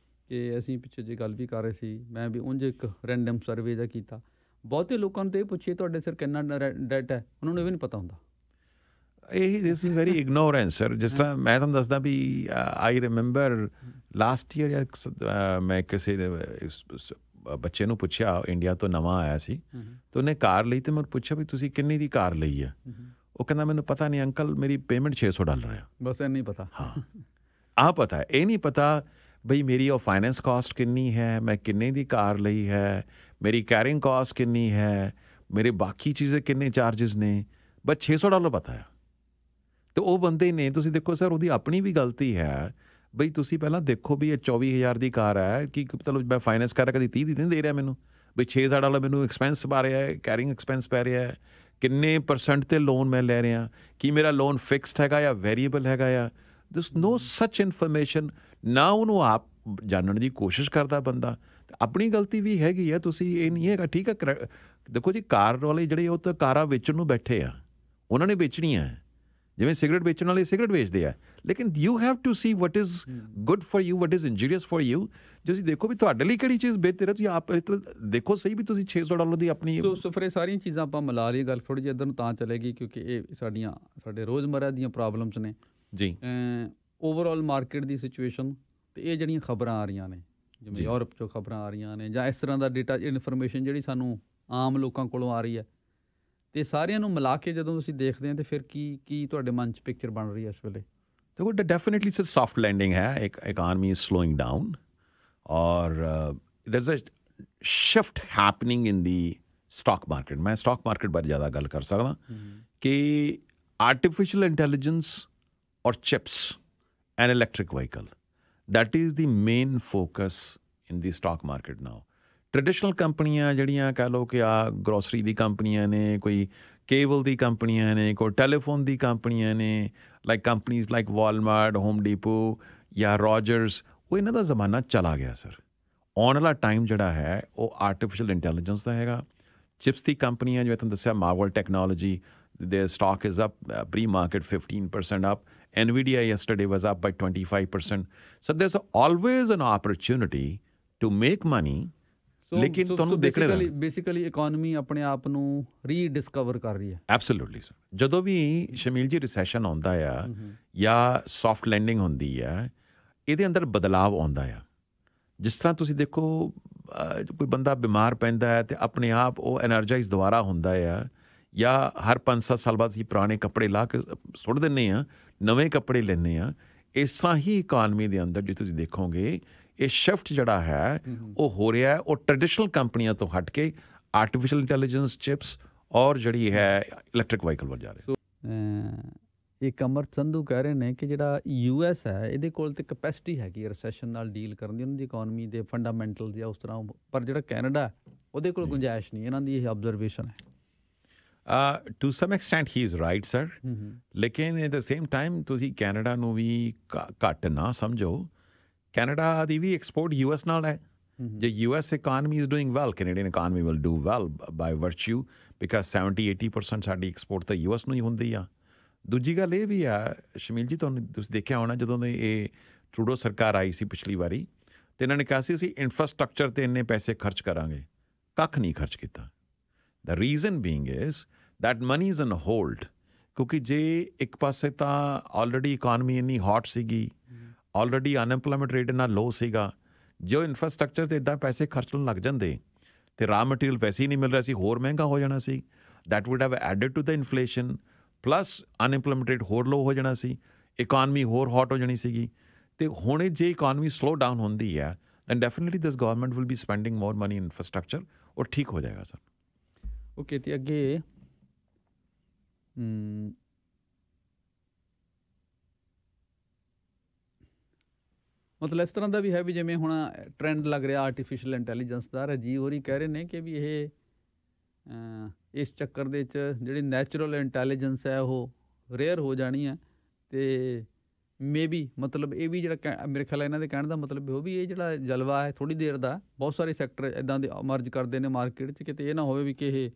ਕਿ ਅਸੀਂ ਪਿੱਛੇ ਜੇ ਗੱਲ ਵੀ ਕਰ ਰਹੇ ਸੀ, ਮੈਂ ਵੀ ਉਂਝ ਇੱਕ ਰੈਂਡਮ ਸਰਵੇ ਜਿਹਾ ਕੀਤਾ, ਬਹੁਤੇ ਲੋਕਾਂ ਨੂੰ ਤਾਂ ਇਹ ਪੁੱਛੀਏ ਤੁਹਾਡੇ ਸਿਰ ਕਿੰਨਾ ਡੈਟ ਹੈ, ਉਹਨਾਂ ਨੂੰ ਇਹ ਵੀ ਨਹੀਂ ਪਤਾ ਹੁੰਦਾ। This is very ignorance sir. ਜਿਸ ਤਰ੍ਹਾਂ ਮੈਂ ਤੁਹਾਨੂੰ ਦੱਸਦਾ ਵੀ ਆਈ ਰਿਮੈਂਬਰ ਲਾਸਟ ਈਅਰ ਮੈਂ ਕਿਸੇ ਬੱਚੇ ਨੂੰ ਪੁੱਛਿਆ, ਇੰਡੀਆ ਤੋਂ ਨਵਾਂ ਆਇਆ ਸੀ, ਤੇ ਉਹਨੇ ਕਾਰ ਲਈ, ਤੇ ਮੈਂ ਪੁੱਛਿਆ ਵੀ ਤੁਸੀਂ ਕਿੰਨੀ ਦੀ ਕਾਰ ਲਈ ਆ? ਉਹ ਕਹਿੰਦਾ ਮੈਨੂੰ ਪਤਾ ਨਹੀਂ ਅੰਕਲ, ਮੇਰੀ ਪੇਮੈਂਟ $600 ਆ। ਬਸ ਇਹ ਨਹੀਂ ਪਤਾ। ਹਾਂ, ਪਤਾ ਹੈ, ਇਹ ਨਹੀਂ ਪਤਾ ਬਈ ਮੇਰੀ ਉਹ ਫਾਈਨੈਂਸ ਕਾਸਟ ਕਿੰਨੀ ਹੈ, ਮੈਂ ਕਿੰਨੇ ਦੀ ਕਾਰ ਲਈ ਹੈ, ਮੇਰੀ ਕੈਰਿੰਗ ਕਾਸਟ ਕਿੰਨੀ ਹੈ, ਮੇਰੇ ਬਾਕੀ ਚੀਜ਼ਾਂ ਕਿੰਨੇ ਚਾਰਜਸ ਨੇ, ਬਸ $600 ਪਤਾ ਆ। ਤੇ ਉਹ ਬੰਦੇ ਨੇ, ਤੁਸੀਂ ਦੇਖੋ ਸਰ, ਉਹਦੀ ਆਪਣੀ ਵੀ ਗਲਤੀ ਹੈ ਬਈ ਤੁਸੀਂ ਪਹਿਲਾਂ ਦੇਖੋ ਵੀ ਇਹ 24,000 ਦੀ ਕਾਰ ਹੈ, ਕਿ ਮਤਲਬ ਮੈਂ ਫਾਈਨੈਂਸ ਕਰ ਰਿਹਾ, ਕਦੀ 30 ਦੀ ਨਹੀਂ ਦੇ ਰਿਹਾ ਮੈਨੂੰ, ਬਈ $6,000 ਮੈਨੂੰ ਐਕਸਪੈਂਸ ਪਾ ਰਿਹਾ ਹੈ, ਕੈਰਿੰਗ ਐਕਸਪੈਂਸ ਪੈ ਰਿਹਾ ਹੈ, ਕਿੰਨੇ % 'ਤੇ ਲੋਨ ਮੈਂ ਲੈ ਰਿਹਾ, ਕੀ ਮੇਰਾ ਲੋਨ ਫਿਕਸਡ ਹੈਗਾ ਜਾਂ ਵੇਰੀਏਬਲ ਹੈਗਾ ਆ। ਦਿਸ ਨੋ ਸੱਚ ਇਨਫੋਰਮੇਸ਼ਨ। ਨਾ ਉਹਨੂੰ ਆਪ ਜਾਣਨ ਦੀ ਕੋਸ਼ਿਸ਼ ਕਰਦਾ ਬੰਦਾ। ਆਪਣੀ ਗਲਤੀ ਵੀ ਹੈਗੀ ਆ। ਤੁਸੀਂ ਇਹ ਨਹੀਂ ਹੈਗਾ, ਠੀਕ ਹੈ। ਦੇਖੋ ਜੀ, ਕਾਰ ਵਾਲੇ ਜਿਹੜੇ ਉਹ ਤਾਂ ਕਾਰਾਂ ਵੇਚਣ ਨੂੰ ਬੈਠੇ ਆ, ਉਹਨਾਂ ਨੇ ਵੇਚਣੀਆਂ। ਜਿਵੇਂ ਸਿਗਰਟ ਵੇਚਣ ਵਾਲੇ ਸਿਗਰਟ ਵੇਚਦੇ ਆ, ਲੇਕਿਨ you have to see what is good for you, what is injurious for you. ਤੁਸੀਂ ਦੇਖੋ ਵੀ ਤੁਹਾਡੇ ਲਈ ਕਿਹੜੀ ਚੀਜ਼ ਬਿਹਤਰ ਹੈ, ਤੁਸੀਂ ਆਪ ਦੇਖੋ ਸਹੀ ਵੀ ਤੁਸੀਂ $600 ਦੀ ਆਪਣੀ। ਸੋ ਫਿਰ ਇਹ ਸਾਰੀਆਂ ਚੀਜ਼ਾਂ ਆਪਾਂ ਮਿਲਾ ਲਈ, ਗੱਲ ਥੋੜ੍ਹੀ ਜਿਹੀ ਇੱਧਰ ਨੂੰ ਤਾਂ ਚਲੇਗੀ ਕਿਉਂਕਿ ਇਹ ਸਾਡੇ ਰੋਜ਼ਮਰਰਾ ਦੀਆਂ ਪ੍ਰੋਬਲਮਸ ਨੇ ਜੀ। ਓਵਰਆਲ ਮਾਰਕੀਟ ਦੀ ਸਿਚੁਏਸ਼ਨ, ਅਤੇ ਇਹ ਜਿਹੜੀਆਂ ਖਬਰਾਂ ਆ ਰਹੀਆਂ ਨੇ, ਜਿਵੇਂ ਯੂਰਪ 'ਚੋਂ ਖਬਰਾਂ ਆ ਰਹੀਆਂ ਨੇ, ਜਾਂ ਇਸ ਤਰ੍ਹਾਂ ਦਾ ਡੇਟਾ ਇਨਫੋਰਮੇਸ਼ਨ ਜਿਹੜੀ ਸਾਨੂੰ ਆਮ ਲੋਕਾਂ ਕੋਲੋਂ ਆ ਰਹੀ ਹੈ, ਅਤੇ ਸਾਰਿਆਂ ਨੂੰ ਮਿਲਾ ਕੇ ਜਦੋਂ ਤੁਸੀਂ ਦੇਖਦੇ ਹੋ, ਤਾਂ ਫਿਰ ਕੀ ਤੁਹਾਡੇ ਮਨ 'ਚ ਪਿਕਚਰ ਬਣ ਰਹੀ ਹੈ ਇਸ ਵੇਲੇ? ਦੇਖੋ, ਡੈਫੀਨਿਟਲੀ ਸਰ ਸੌਫਟ ਲੈਂਡਿੰਗ ਹੈ, ਇਕਾਨਮੀ ਇਜ਼ ਸਲੋਇੰਗ ਡਾਊਨ, ਔਰ there is a shift happening in the stock market. मैं स्टॉक मार्केट बारे ज़्यादा गल कर सकदा कि आर्टिफिशियल इंटैलीजेंस और chips and electric vehicle, that is the main focus in the stock market now. Traditional कंपनियां ਜਿਹੜੀਆਂ कह लो कि ग्रोसरी दी कंपनियां ने, कोई केबल दी कंपनियां ने, कोई टेलीफोन दी कंपनियां ने, like companies like Walmart, home depot या रॉजर्स, वो इन्हां दा ज़माना चला गया सर। ਆਉਣ ਵਾਲਾ ਟਾਈਮ ਜਿਹੜਾ ਹੈ ਉਹ ਆਰਟੀਫਿਸ਼ੀਅਲ ਇੰਟੈਲੀਜੈਂਸ ਦਾ ਹੈਗਾ। ਚਿਪਸ ਦੀ ਕੰਪਨੀਆਂ, ਜਿਵੇਂ ਤੁਹਾਨੂੰ ਦੱਸਿਆ, Marvell technology, their stock is up pre-market 15% up. NVIDIA yesterday was up by 25%. So there's always an opportunity to make money. ਲੇਕਿਨ ਤੁਹਾਨੂੰ ਦੇਖਣਾ ਬੇਸਿਕਲੀ ਇਕੋਨਮੀ ਆਪਣੇ ਆਪ ਨੂੰ ਰੀਡਿਸਕਵਰ ਕਰ ਰਹੀ ਹੈ। Absolutely sir. ਜਦੋਂ ਵੀ ਸ਼ਮੀਲ ਜੀ ਰਿਸੈਸ਼ਨ ਆਉਂਦਾ ਆ ਜਾਂ ਸੌਫਟ ਲੈਂਡਿੰਗ ਹੁੰਦੀ ਆ, ਇਹਦੇ ਅੰਦਰ ਬਦਲਾਵ ਆਉਂਦਾ ਆ। ਜਿਸ ਤਰ੍ਹਾਂ ਤੁਸੀਂ ਦੇਖੋ, ਕੋਈ ਬੰਦਾ ਬਿਮਾਰ ਪੈਂਦਾ ਹੈ ਅਤੇ ਆਪਣੇ ਆਪ ਉਹ ਐਨਰਜਾਈਜ਼ ਦੁਬਾਰਾ ਹੁੰਦਾ ਆ, ਜਾਂ ਹਰ 5-7 ਸਾਲ ਬਾਅਦ ਅਸੀਂ ਪੁਰਾਣੇ ਕੱਪੜੇ ਲਾ ਕੇ ਸੁੱਟ ਦਿੰਦੇ ਹਾਂ, ਨਵੇਂ ਕੱਪੜੇ ਲੈਂਦੇ ਹਾਂ। ਇਸ ਤਰ੍ਹਾਂ ਹੀ ਇਕਾਨਮੀ ਦੇ ਅੰਦਰ ਜੇ ਤੁਸੀਂ ਦੇਖੋਗੇ, ਇਹ ਸ਼ਿਫਟ ਜਿਹੜਾ ਹੈ ਉਹ ਹੋ ਰਿਹਾ ਹੈ। ਉਹ ਟ੍ਰੈਡੀਸ਼ਨਲ ਕੰਪਨੀਆਂ ਤੋਂ ਹਟ ਕੇ ਆਰਟੀਫਿਸ਼ੀਅਲ ਇੰਟੈਲੀਜੈਂਸ, ਚਿਪਸ ਔਰ ਜਿਹੜੀ ਹੈ ਇਲੈਕਟ੍ਰਿਕ ਵਾਹੀਕਲ ਵੱਲ ਜਾ ਰਹੇ। ਇੱਕ ਅਮਰਤ ਸੰਧੂ ਕਹਿ ਰਹੇ ਨੇ ਕਿ ਜਿਹੜਾ US ਹੈ ਇਹਦੇ ਕੋਲ ਤੇ ਕਪੈਸਿਟੀ ਹੈਗੀ ਰਿਸੈਸ਼ਨ ਨਾਲ ਡੀਲ ਕਰਨ ਦੀ, ਉਹਨਾਂ ਦੀ ਇਕਨੋਮੀ ਦੇ ਫੰਡਾਮੈਂਟਲ ਜਾਂ ਉਸ ਤਰ੍ਹਾਂ, ਪਰ ਜਿਹੜਾ ਕੈਨੇਡਾ ਉਹਦੇ ਕੋਲ ਗੁੰਜਾਇਸ਼ ਨਹੀਂ, ਇਹਨਾਂ ਦੀ ਇਹ ਆਬਜ਼ਰਵੇਸ਼ਨ ਹੈ। To some extent he is right sir, ਲੇਕਿਨ ਐਟ ਦ ਸੇਮ ਟਾਈਮ ਤੁਸੀਂ ਕੈਨੇਡਾ ਨੂੰ ਵੀ ਘੱਟ ਨਾ ਸਮਝੋ। ਕੈਨੇਡਾ ਦੀ ਵੀ ਐਕਸਪੋਰਟ US ਨਾਲ ਹੈ। ਜੇ US economy is doing well, Canadian economy will do well by virtue, because 70-80% ਸਾਡੀ ਐਕਸਪੋਰਟ ਤਾਂ US ਨੂੰ ਹੀ ਹੁੰਦੀ ਆ। ਦੂਜੀ ਗੱਲ ਇਹ ਵੀ ਆ ਸ਼ਮੀਲ ਜੀ, ਤੁਸੀਂ ਦੇਖਿਆ ਹੋਣਾ ਜਦੋਂ ਦੇ ਇਹ ਟਰੂਡੋ ਸਰਕਾਰ ਆਈ ਸੀ ਪਿਛਲੀ ਵਾਰੀ, ਤੇ ਇਹਨਾਂ ਨੇ ਕਿਹਾ ਸੀ ਅਸੀਂ ਇਨਫਰਾਸਟਰਕਚਰ 'ਤੇ ਇੰਨੇ ਪੈਸੇ ਖਰਚ ਕਰਾਂਗੇ, ਕੱਖ ਨਹੀਂ ਖਰਚ ਕੀਤਾ। The reason being is that money is on hold, ਕਿਉਂਕਿ ਜੇ ਇੱਕ ਪਾਸੇ ਤਾਂ ਆਲਰੇਡੀ ਇਕਾਨਮੀ ਇੰਨੀ ਹੌਟ ਸੀਗੀ, ਆਲਰੇਡੀ ਅਨਐਮਪਲੋਇਮੈਂਟ ਰੇਟ ਇੰਨਾ ਲੋ ਸੀਗਾ, ਜੇ ਉਹ ਇਨਫਰਾਸਟਰਕਚਰ 'ਤੇ ਇੱਦਾਂ ਪੈਸੇ ਖਰਚਣ ਲੱਗ ਜਾਂਦੇ ਤੇ ਰਾ ਮਟੀਰੀਅਲ ਵੈਸੇ ਹੀ ਨਹੀਂ ਮਿਲ ਰਿਹਾ ਸੀ, ਹੋਰ ਮਹਿੰਗਾ ਹੋ ਜਾਣਾ ਸੀ। That would have added to the inflation, plus unemployment rate ਹੋਰ ਲੋ ਹੋ ਜਾਣਾ ਸੀ, ਇਕਾਨਮੀ ਹੋਰ ਹੌਟ ਹੋ ਜਾਣੀ ਸੀਗੀ। ਤੇ ਹੁਣ ਜੇ ਇਕਾਨਮੀ ਸਲੋ ਡਾਊਨ ਹੁੰਦੀ ਹੈ then definitely this government will be spending more money in infrastructure, ਔਰ ਠੀਕ ਹੋ ਜਾਏਗਾ ਸਰ। ਓਕੇ, ਤੇ ਅੱਗੇ ਮਤਲਬ ਇਸ ਤਰ੍ਹਾਂ ਦਾ ਵੀ ਹੈ ਵੀ ਜਿਵੇਂ ਹੁਣ ਟਰੈਂਡ ਲੱਗ ਰਿਹਾ ਆਰਟੀਫਿਸ਼ੀਅਲ ਇੰਟੈਲੀਜੈਂਸ ਦਾ, ਰਾਜੀਵ ਹੋਰੀ ਕਹਿ ਰਹੇ ਨੇ ਕਿ ਵੀ ਇਹ ਇਸ ਚੱਕਰ ਦੇ ਵਿੱਚ ਜਿਹੜੀ ਨੈਚੁਰਲ ਇੰਟੈਲੀਜੈਂਸ ਹੈ ਉਹ ਰੇਅਰ ਹੋ ਜਾਣੀ ਹੈ, ਤੇ ਮੇਬੀ ਮਤਲਬ ਇਹ ਵੀ ਜਿਹੜਾ ਮੇਰੇ ਖਿਆਲ ਇਹਨਾਂ ਦੇ ਕਹਿਣ ਦਾ ਮਤਲਬ ਉਹ ਵੀ ਇਹ ਜਿਹੜਾ ਜਲਵਾ ਹੈ ਥੋੜ੍ਹੀ ਦੇਰ ਦਾ, ਬਹੁਤ ਸਾਰੇ ਸੈਕਟਰ ਇੱਦਾਂ ਦੇ ਅਮਰਜ ਕਰਦੇ ਨੇ ਮਾਰਕੀਟ 'ਚ, ਕਿਤੇ ਇਹ ਨਾ ਹੋਵੇ ਵੀ ਕਿ ਇਹ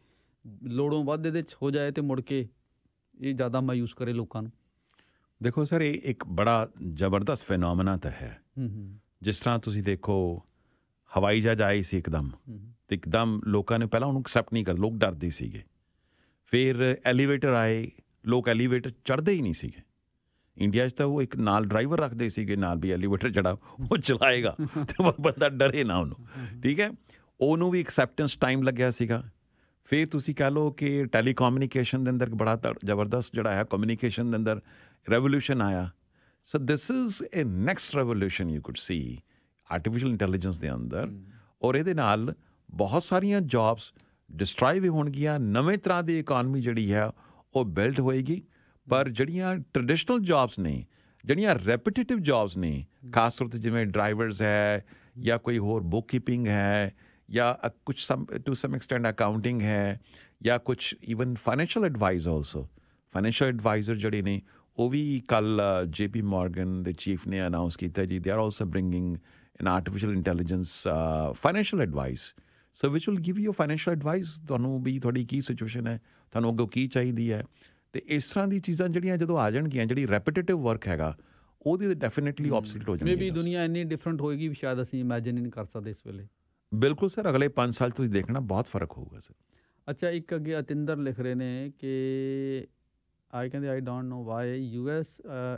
ਲੋੜੋਂ ਵੱਧ ਇਹਦੇ 'ਚ ਹੋ ਜਾਏ ਤੇ ਮੁੜ ਕੇ ਇਹ ਜ਼ਿਆਦਾ ਮਾਯੂਸ ਕਰੇ ਲੋਕਾਂ ਨੂੰ। ਦੇਖੋ ਸਰ, ਇਹ ਇੱਕ ਬੜਾ ਜ਼ਬਰਦਸਤ ਫੈਨੋਮੀਨਾ ਤਾਂ ਹੈ। ਜਿਸ ਤਰ੍ਹਾਂ ਤੁਸੀਂ ਦੇਖੋ ਹਵਾਈ ਜਹਾਜ਼ ਆਏ ਸੀ ਇੱਕਦਮ, ਤੇ ਇੱਕਦਮ ਲੋਕਾਂ ਨੇ ਪਹਿਲਾਂ ਉਹਨੂੰ ਐਕਸੈਪਟ ਨਹੀਂ ਕਰ, ਲੋਕ ਡਰਦੇ ਸੀਗੇ। ਫਿਰ ਐਲੀਵੇਟਰ ਆਏ, ਲੋਕ ਐਲੀਵੇਟਰ ਚੜ੍ਹਦੇ ਹੀ ਨਹੀਂ ਸੀਗੇ। ਇੰਡੀਆ 'ਚ ਤਾਂ ਉਹ ਇੱਕ ਨਾਲ ਡਰਾਈਵਰ ਰੱਖਦੇ ਸੀਗੇ ਨਾਲ ਵੀ, ਐਲੀਵੇਟਰ ਜਿਹੜਾ ਉਹ ਚਲਾਏਗਾ ਤੇ ਬੰਦਾ ਡਰੇ ਨਾ ਉਹਨੂੰ, ਠੀਕ ਹੈ। ਉਹਨੂੰ ਵੀ ਐਕਸੈਪਟੈਂਸ ਟਾਈਮ ਲੱਗਿਆ ਸੀਗਾ। ਫਿਰ ਤੁਸੀਂ ਕਹਿ ਲਓ ਕਿ ਟੈਲੀਕੋਮਿਊਨੀਕੇਸ਼ਨ ਦੇ ਅੰਦਰ ਬੜਾ ਜ਼ਬਰਦਸਤ ਜਿਹੜਾ ਹੈ ਕਮਿਊਨੀਕੇਸ਼ਨ ਦੇ ਅੰਦਰ ਰੈਵੋਲੂਸ਼ਨ ਆਇਆ। So this is a next revolution you could see artificial intelligence ਦੇ ਅੰਦਰ, ਔਰ ਇਹਦੇ ਨਾਲ ਬਹੁਤ ਸਾਰੀਆਂ ਜੌਬਸ ਡਿਸਟਰਾਏ ਵੀ ਹੋਣਗੀਆਂ, ਨਵੇਂ ਤਰ੍ਹਾਂ ਦੀ ਇਕਾਨਮੀ ਜਿਹੜੀ ਹੈ ਉਹ ਬਿਲਡ ਹੋਏਗੀ। ਪਰ ਜਿਹੜੀਆਂ ਟ੍ਰੈਡੀਸ਼ਨਲ ਜੌਬਸ ਨੇ, ਜਿਹੜੀਆਂ ਰੈਪੀਟੇਟਿਵ ਜੌਬਸ ਨੇ, ਖਾਸ ਤੌਰ 'ਤੇ ਜਿਵੇਂ ਡਰਾਈਵਰਸ ਹੈ ਜਾਂ ਕੋਈ ਹੋਰ ਬੁੱਕ ਕੀਪਿੰਗ ਹੈ ਜਾਂ ਕੁਛ ਟੂ ਸਮ ਐਕਸਟੈਂਟ ਅਕਾਊਂਟਿੰਗ ਹੈ ਜਾਂ ਕੁਛ even financial advise also. Financial adviser ਜਿਹੜੇ ਨੇ ਉਹ ਵੀ ਕੱਲ੍ਹ JP Morgan ਦੇ ਚੀਫ ਨੇ ਅਨਾਊਂਸ ਕੀਤਾ ਜੀ, they are also bringing an artificial intelligence financial advice, so which will give you financial advice, ਤੁਹਾਨੂੰ ਵੀ ਤੁਹਾਡੀ ਕੀ ਸਿਚੁਏਸ਼ਨ ਹੈ, ਤੁਹਾਨੂੰ ਅੱਗੋਂ ਕੀ ਚਾਹੀਦੀ ਹੈ। ਅਤੇ ਇਸ ਤਰ੍ਹਾਂ ਦੀ ਚੀਜ਼ਾਂ ਜਿਹੜੀਆਂ ਜਦੋਂ ਆ ਜਾਣਗੀਆਂ, ਜਿਹੜੀ ਰੈਪੀਟੇਟਿਵ ਵਰਕ ਹੈਗਾ ਉਹਦੀ ਡੈਫੀਨੇਟਲੀ ਆਬਸੋਲੀਟ ਹੋ ਜਾਣਗੇ। ਮੇਬੀ ਦੁਨੀਆ ਇੰਨੀ ਡਿਫਰੈਂਟ ਹੋਏਗੀ ਵੀ ਸ਼ਾਇਦ ਅਸੀਂ ਇਮੈਜਿਨ ਹੀ ਨਹੀਂ ਕਰ ਸਕਦੇ ਇਸ ਵੇਲੇ। ਬਿਲਕੁਲ ਸਰ, ਅਗਲੇ 5 ਸਾਲ ਤੁਸੀਂ ਦੇਖਣਾ ਬਹੁਤ ਫਰਕ ਹੋਊਗਾ ਸਰ। ਅੱਛਾ, ਇੱਕ ਅੱਗੇ ਅਤਿੰਦਰ ਲਿਖ ਰਹੇ ਨੇ ਕਿ ਕਹਿੰਦੇ I don't know why US,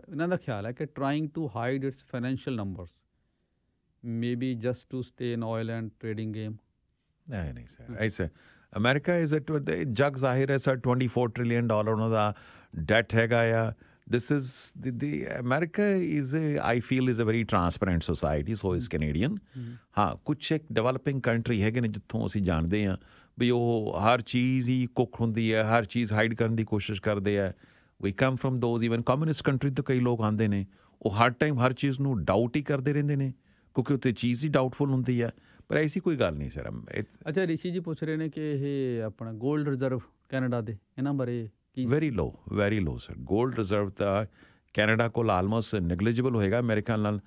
ਇਹਨਾਂ ਦਾ ਖਿਆਲ ਹੈ ਕਿ trying to hide its financial numbers, maybe just to stay in oil and trading game. ਨਹੀਂ ਸਰ, ਐਸੇ ਅਮਰੀਕਾ ਇਜ਼ ਜਗ ਜ਼ਾਹਿਰ ਹੈ ਸਰ, $24 trillion ਉਹਨਾਂ ਦਾ ਡੈਟ ਹੈਗਾ ਆ। This is the America is I feel is a very transparent society, so is Canadian. ਹਾਂ, ਕੁਛ ਇੱਕ ਡਿਵੈਲਪਿੰਗ ਕੰਟਰੀ ਹੈਗੇ ਨੇ ਜਿੱਥੋਂ ਅਸੀਂ ਜਾਣਦੇ ਹਾਂ ਵੀ ਉਹ ਹਰ ਚੀਜ਼ ਹੀ ਕੁੱਕ ਹੁੰਦੀ ਹੈ, ਹਰ ਚੀਜ਼ ਹਾਈਡ ਕਰਨ ਦੀ ਕੋਸ਼ਿਸ਼ ਕਰਦੇ ਹੈ। We come from those even communist country ਤੋਂ ਕਈ ਲੋਕ ਆਉਂਦੇ ਨੇ, ਉਹ ਹਰ ਟਾਈਮ ਹਰ ਚੀਜ਼ ਨੂੰ ਡਾਊਟ ਹੀ ਕਰਦੇ ਰਹਿੰਦੇ ਨੇ ਕਿਉਂਕਿ ਉੱਥੇ ਚੀਜ਼ ਹੀ ਡਾਊਟਫੁਲ ਹੁੰਦੀ ਹੈ। ਪਰ ਐਸੀ ਕੋਈ ਗੱਲ ਨਹੀਂ ਸਰ। ਅੱਛਾ, ਰਿਸ਼ੀ ਜੀ ਪੁੱਛ ਰਹੇ ਨੇ ਕਿ ਇਹ ਆਪਣਾ ਗੋਲਡ ਰਿਜ਼ਰਵ ਕੈਨੇਡਾ ਦੇ, ਇਹਨਾਂ ਬਾਰੇ ਕੀ? ਵੈਰੀ ਲੋ ਸਰ। ਗੋਲਡ ਰਿਜ਼ਰਵ ਤਾਂ ਕੈਨੇਡਾ ਕੋਲ ਆਲਮੋਸਟ ਨੈਗਲੀਜੀਬਲ ਹੋਏਗਾ ਮੇਰੇ ਖਿਆਲ ਨਾਲ।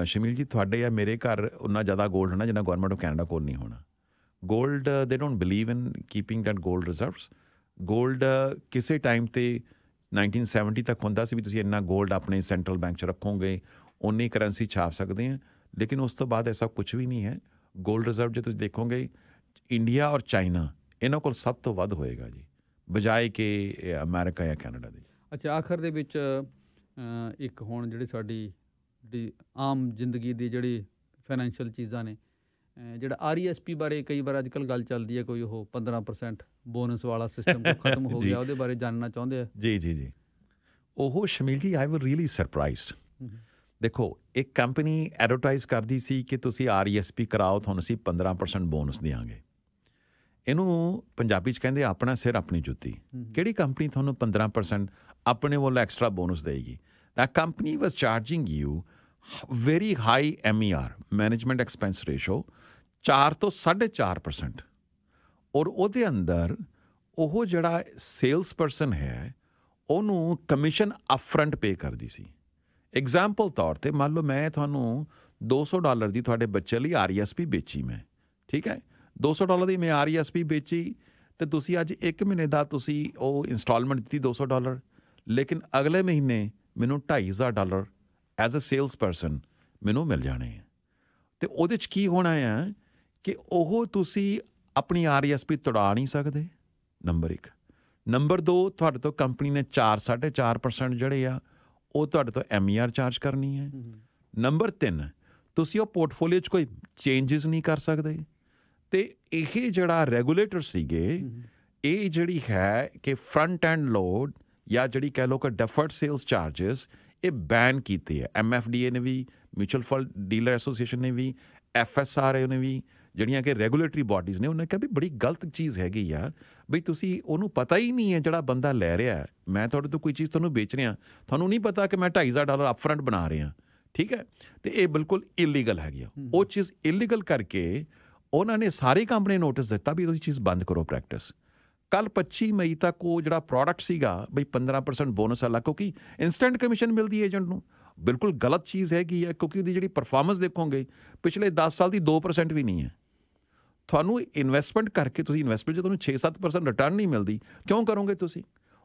ਸ਼ਮੀਲ ਜੀ, ਤੁਹਾਡੇ ਜਾਂ ਮੇਰੇ ਘਰ ਉਨਾ ਜ਼ਿਆਦਾ ਗੋਲਡ ਹੋਣਾ ਜਿੰਨਾ ਗਵਰਨਮੈਂਟ ਆਫ ਕੈਨੇਡਾ ਕੋਲ ਨਹੀਂ ਹੋਣਾ। ਗੋਲਡ ਦੇ don't believe in keeping that gold reserves. Gold ਕਿਸੇ ਟਾਈਮ 'ਤੇ 1970 ਤੱਕ ਹੁੰਦਾ ਸੀ ਵੀ ਤੁਸੀਂ ਇੰਨਾ ਗੋਲਡ ਆਪਣੇ ਸੈਂਟਰਲ ਬੈਂਕ 'ਚ ਰੱਖੋਗੇ, ਓਨੀ ਕਰੰਸੀ ਛਾਪ ਸਕਦੇ ਹਾਂ, ਲੇਕਿਨ ਉਸ ਤੋਂ ਬਾਅਦ ਐਸਾ ਕੁਛ ਵੀ ਨਹੀਂ ਹੈ। ਗੋਲਡ ਰਿਜ਼ਰਵ ਜੇ ਤੁਸੀਂ ਦੇਖੋਗੇ, ਇੰਡੀਆ ਔਰ ਚਾਈਨਾ ਇਹਨਾਂ ਕੋਲ ਸਭ ਤੋਂ ਵੱਧ ਹੋਏਗਾ ਜੀ, ਬਜਾਏ ਕਿ ਅਮਰੀਕਾ ਜਾਂ ਕੈਨੇਡਾ ਦੇ। ਅੱਛਾ, ਆਖਰ ਦੇ ਵਿੱਚ ਇੱਕ ਹੁਣ ਜਿਹੜੀ ਸਾਡੀ ਆਮ ਜ਼ਿੰਦਗੀ ਦੀ ਜਿਹੜੀ ਫਾਈਨੈਂਸ਼ੀਅਲ ਚੀਜ਼ਾਂ ਨੇ, ਜਿਹੜਾ RESP ਬਾਰੇ ਕਈ ਵਾਰ ਅੱਜ ਕੱਲ੍ਹ ਗੱਲ ਚੱਲਦੀ ਹੈ, ਕੋਈ ਉਹ 15% ਬੋਨਸ ਵਾਲਾ ਸਿਸਟਮ ਖਤਮ ਹੋ ਗਿਆ, ਉਹਦੇ ਬਾਰੇ ਜਾਣਨਾ ਚਾਹੁੰਦੇ ਆ। ਜੀ। ਉਹ ਸ਼ਮੀਲ ਜੀ, ਆਈ ਵਾਸ ਰੀਅਲੀ ਸਰਪ੍ਰਾਈਜ਼ਡ। ਦੇਖੋ, ਇੱਕ ਕੰਪਨੀ ਐਡਵਰਟਾਈਜ਼ ਕਰਦੀ ਸੀ ਕਿ ਤੁਸੀਂ RESP ਕਰਾਓ, ਤੁਹਾਨੂੰ ਅਸੀਂ 15% ਬੋਨਸ ਦਿਆਂਗੇ। ਇਹਨੂੰ ਪੰਜਾਬੀ 'ਚ ਕਹਿੰਦੇ ਆਪਣਾ ਸਿਰ ਆਪਣੀ ਜੁੱਤੀ। ਕਿਹੜੀ ਕੰਪਨੀ ਤੁਹਾਨੂੰ 15% ਆਪਣੇ ਵੱਲੋਂ ਐਕਸਟਰਾ ਬੋਨਸ ਦੇਗੀ? That company was charging you very high MER, management expense ratio, 4 ਤੋਂ 4.5%, ਔਰ ਉਹਦੇ ਅੰਦਰ ਉਹ ਜਿਹੜਾ ਸੇਲਸ ਪਰਸਨ ਹੈ ਉਹਨੂੰ ਕਮਿਸ਼ਨ ਅਪਫਰੰਟ ਪੇ ਕਰਦੀ ਸੀ। ਐਗਜ਼ਾਮਪਲ ਤੌਰ ਤੇ ਮੰਨ ਲਓ ਮੈਂ ਤੁਹਾਨੂੰ $200 ਦੀ ਤੁਹਾਡੇ ਬੱਚੇ ਲਈ RESP ਵੇਚੀ ਮੈਂ, ਠੀਕ ਹੈ, $200 ਦੀ ਮੈਂ RESP ਵੇਚੀ ਤੇ ਤੁਸੀਂ ਅੱਜ 1 ਮਹੀਨੇ ਦਾ ਤੁਸੀਂ ਉਹ ਇੰਸਟਾਲਮੈਂਟ ਦਿੱਤੀ $200, ਲੇਕਿਨ ਅਗਲੇ ਮਹੀਨੇ ਮੈਨੂੰ $2,500 ਐਜ਼ ਅ ਸੇਲਸ ਪਰਸਨ ਮੈਨੂੰ ਮਿਲ ਜਾਣੇ ਆ। ਤੇ ਉਹਦੇ 'ਚ ਕੀ ਹੋਣਾ ਆ ਕਿ ਉਹ ਤੁਸੀਂ ਆਪਣੀ RESP ਤੁੜਾ ਨਹੀਂ ਸਕਦੇ, ਨੰਬਰ 1। ਨੰਬਰ 2, ਤੁਹਾਡੇ ਤੋਂ ਕੰਪਨੀ ਨੇ 4.5% ਜਿਹੜੇ ਆ ਉਹ ਤੁਹਾਡੇ ਤੋਂ MER ਚਾਰਜ ਕਰਨੀ ਹੈ। ਨੰਬਰ 3, ਤੁਸੀਂ ਉਹ ਪੋਰਟਫੋਲੀਓ 'ਚ ਕੋਈ ਚੇਂਜਸ ਨਹੀਂ ਕਰ ਸਕਦੇ। ਤੇ ਇਹ ਜਿਹੜਾ ਰੈਗੂਲੇਟਰ ਸੀਗੇ, ਇਹ ਜਿਹੜੀ ਹੈ ਕਿ ਫਰੰਟ ਐਂਡ ਲੋਡ ਜਾਂ ਜਿਹੜੀ ਕਹਿ ਲਓ ਕਿ ਡੈਫਰਡ ਸੇਲਸ ਚਾਰਜਸ, ਇਹ ਬੈਨ ਕੀਤੇ ਹੈ। MFDA ਨੇ ਵੀ, ਮਿਊਚੁਅਲ ਫੰਡ ਡੀਲਰ ਐਸੋਸੀਏਸ਼ਨ ਨੇ ਵੀ, FSRA ਨੇ ਵੀ, ਜਿਹੜੀਆਂ ਕਿ ਰੈਗੂਲੇਟਰੀ ਬਾਡੀਜ਼ ਨੇ, ਉਹਨੇ ਕਿਹਾ ਵੀ ਬੜੀ ਗਲਤ ਚੀਜ਼ ਹੈਗੀ ਆ ਬਈ ਤੁਸੀਂ ਉਹਨੂੰ ਪਤਾ ਹੀ ਨਹੀਂ ਹੈ ਜਿਹੜਾ ਬੰਦਾ ਲੈ ਰਿਹਾ, ਮੈਂ ਤੁਹਾਡੇ ਤੋਂ ਕੋਈ ਚੀਜ਼ ਤੁਹਾਨੂੰ ਵੇਚ ਰਿਹਾ, ਤੁਹਾਨੂੰ ਨਹੀਂ ਪਤਾ ਕਿ ਮੈਂ $2,500 ਅਪਫਰੰਟ ਬਣਾ ਰਿਹਾ, ਠੀਕ ਹੈ, ਤੇ ਇਹ ਬਿਲਕੁਲ ਇਲੀਗਲ ਹੈਗੀ ਆ। ਉਹ ਚੀਜ਼ ਇਲੀਗਲ ਕਰਕੇ ਉਹਨਾਂ ਨੇ ਸਾਰੀ ਕੰਪਨੀ ਨੋਟਿਸ ਦਿੱਤਾ ਵੀ ਤੁਸੀਂ ਚੀਜ਼ ਬੰਦ ਕਰੋ ਪ੍ਰੈਕਟਿਸ। ਕੱਲ੍ਹ 25 ਮਈ ਤੱਕ ਉਹ ਜਿਹੜਾ ਪ੍ਰੋਡਕਟ ਸੀਗਾ ਬਈ 15% ਬੋਨਸ ਵਾਲਾ, ਕਿਉਂਕਿ ਇੰਸਟੈਂਟ ਕਮਿਸ਼ਨ ਮਿਲਦੀ ਏਜੰਟ ਨੂੰ, ਬਿਲਕੁਲ ਗਲਤ ਚੀਜ਼ ਹੈਗੀ ਹੈ, ਕਿਉਂਕਿ ਉਹਦੀ ਜਿਹੜੀ ਪਰਫਾਰਮੈਂਸ ਦੇਖੋਗੇ ਪਿਛਲੇ 10 ਸਾਲ ਦੀ 2% ਵੀ ਨਹੀਂ ਹੈ। ਤੁਹਾਨੂੰ ਇਨਵੈਸਟਮੈਂਟ ਕਰਕੇ ਤੁਸੀਂ ਇਨਵੈਸਟਮੈਂਟ 'ਚ ਤੁਹਾਨੂੰ 6-7% ਰਿਟਰਨ ਨਹੀਂ ਮਿਲਦੀ, ਕਿਉਂ ਕਰੋਗੇ ਤੁਸੀਂ?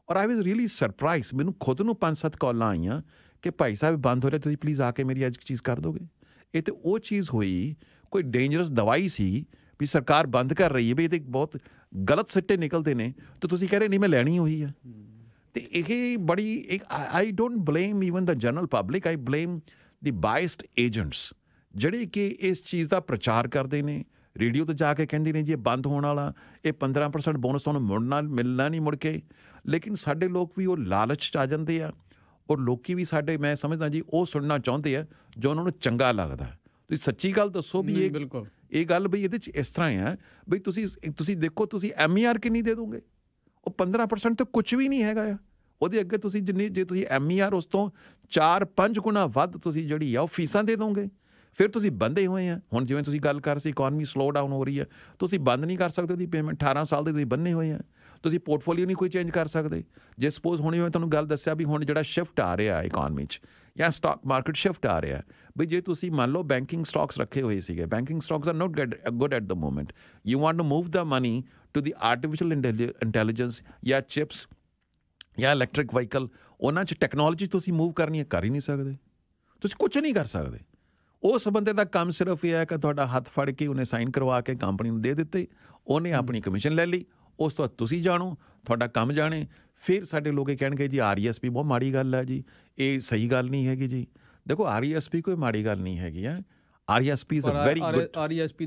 ਔਰ ਆਈ ਵਾਜ਼ ਰੀਅਲੀ ਸਰਪ੍ਰਾਈਜ਼, ਮੈਨੂੰ ਖੁਦ ਨੂੰ 5-7 ਕਾਲਾਂ ਆਈਆਂ ਕਿ ਭਾਈ ਸਾਹਿਬ ਬੰਦ ਹੋ ਰਿਹਾ, ਤੁਸੀਂ ਪਲੀਜ਼ ਆ ਕੇ ਮੇਰੀ ਅੱਜ ਚੀਜ਼ ਕਰ ਦੋਗੇ। ਇਹ ਤੇ ਉਹ ਚੀਜ਼ ਹੋਈ, ਕੋਈ ਡੇਂਜਰਸ ਦਵਾਈ ਸੀ ਵੀ ਸਰਕਾਰ ਬੰਦ ਕਰ ਰਹੀ ਹੈ ਵੀ ਇਹਦੇ ਬਹੁਤ ਗਲਤ ਸਿੱਟੇ ਨਿਕਲਦੇ ਨੇ, ਤੇ ਤੁਸੀਂ ਕਹਿ ਰਹੇ ਨਹੀਂ ਮੈਂ ਲੈਣੀ ਹੋਈ ਆ। ਤੇ ਇਹ ਬੜੀ I don't blame even the general public, I blame the biased agents ਜਿਹੜੇ ਕਿ ਇਸ ਚੀਜ਼ ਦਾ ਪ੍ਰਚਾਰ ਕਰਦੇ ਨੇ, ਰੇਡੀਓ 'ਤੇ ਜਾ ਕੇ ਕਹਿੰਦੇ ਨੇ ਜੀ ਇਹ ਬੰਦ ਹੋਣ ਵਾਲਾ, ਇਹ 15% ਬੋਨਸ ਤੁਹਾਨੂੰ ਮਿਲਣਾ ਨਹੀਂ ਮੁੜ ਕੇ। ਲੇਕਿਨ ਸਾਡੇ ਲੋਕ ਵੀ ਉਹ ਲਾਲਚ 'ਚ ਆ ਜਾਂਦੇ ਆ, ਔਰ ਲੋਕੀ ਵੀ ਸਾਡੇ, ਮੈਂ ਸਮਝਦਾ ਜੀ, ਉਹ ਸੁਣਨਾ ਚਾਹੁੰਦੇ ਆ ਜੋ ਉਹਨਾਂ ਨੂੰ ਚੰਗਾ ਲੱਗਦਾ। ਤੁਸੀਂ ਸੱਚੀ ਗੱਲ ਦੱਸੋ ਵੀ ਇਹ ਬਿਲਕੁਲ ਇਹ ਗੱਲ ਬਈ ਇਹਦੇ 'ਚ ਇਸ ਤਰ੍ਹਾਂ ਆ ਬਈ ਤੁਸੀਂ ਦੇਖੋ ਤੁਸੀਂ MER ਕਿੰਨੀ ਦੇ ਦੋਗੇ? ਉਹ 15% ਤਾਂ ਕੁਛ ਵੀ ਨਹੀਂ ਹੈਗਾ ਆ ਉਹਦੇ ਅੱਗੇ। ਤੁਸੀਂ ਜਿੰਨੀ, ਜੇ ਤੁਸੀਂ MER ਉਸ ਤੋਂ 4-5 ਗੁਣਾ ਵੱਧ ਤੁਸੀਂ ਜਿਹੜੀ ਆ ਉਹ ਫੀਸਾਂ ਦੇ ਦੋਗੇ, ਫਿਰ ਤੁਸੀਂ ਬੰਦੇ ਹੋਏ ਆ। ਹੁਣ ਜਿਵੇਂ ਤੁਸੀਂ ਗੱਲ ਕਰ ਸੀ ਇਕੋਨਮੀ ਸਲੋ ਡਾਊਨ ਹੋ ਰਹੀ ਹੈ, ਤੁਸੀਂ ਬੰਦ ਨਹੀਂ ਕਰ ਸਕਦੇ ਉਹਦੀ ਪੇਮੈਂਟ। 18 ਸਾਲ ਦੇ ਤੁਸੀਂ ਬੰਨੇ ਹੋਏ ਆ, ਤੁਸੀਂ ਪੋਰਟਫੋਲੀਓ ਨਹੀਂ ਕੋਈ ਚੇਂਜ ਕਰ ਸਕਦੇ। ਜੇ ਸਪੋਜ਼ ਹੁਣੇ ਮੈਂ ਤੁਹਾਨੂੰ ਗੱਲ ਦੱਸਿਆ ਵੀ ਹੁਣ ਜਿਹੜਾ ਸ਼ਿਫਟ ਆ ਰਿਹਾ ਇਕੋਨਮੀ 'ਚ ਜਾਂ ਸਟਾਕ ਮਾਰਕੀਟ ਸ਼ਿਫਟ ਆ ਰਿਹਾ ਬਈ, ਜੇ ਤੁਸੀਂ ਮੰਨ ਲਓ ਬੈਂਕਿੰਗ ਸਟਾਕਸ ਰੱਖੇ ਹੋਏ ਸੀਗੇ, banking stocks are not good at the moment, you want to move the money to the artificial intelligence ਜਾਂ ਚਿਪਸ ਜਾਂ ਇਲੈਕਟ੍ਰਿਕ ਵਹੀਕਲ, ਉਹਨਾਂ 'ਚ ਟੈਕਨੋਲੋਜੀ ਤੁਸੀਂ ਮੂਵ ਕਰਨੀ ਹੈ, ਕਰ ਹੀ ਨਹੀਂ ਸਕਦੇ, ਤੁਸੀਂ ਕੁਝ ਨਹੀਂ ਕਰ ਸਕਦੇ। ਉਸ ਬੰਦੇ ਦਾ ਕੰਮ ਸਿਰਫ ਇਹ ਹੈ ਕਿ ਤੁਹਾਡਾ ਹੱਥ ਫੜ ਕੇ ਉਹਨੇ ਸਾਈਨ ਕਰਵਾ ਕੇ ਕੰਪਨੀ ਨੂੰ ਦੇ ਦਿੱਤੇ, ਉਹਨੇ ਆਪਣੀ ਕਮਿਸ਼ਨ ਲੈ ਲਈ, ਉਸ ਤੋਂ ਬਾਅਦ ਤੁਸੀਂ ਜਾਣੋ, ਤੁਹਾਡਾ ਕੰਮ ਜਾਣੇ। ਫਿਰ ਸਾਡੇ ਲੋਕ ਇਹ ਕਹਿਣਗੇ ਜੀ RESP ਬਹੁਤ ਮਾੜੀ ਗੱਲ ਹੈ ਜੀ, ਇਹ ਸਹੀ ਗੱਲ ਨਹੀਂ ਹੈਗੀ ਜੀ। ਦੇਖੋ RESP ਕੋਈ ਮਾੜੀ ਗੱਲ ਨਹੀਂ ਹੈਗੀ ਹੈ, RESP is a very good. RESP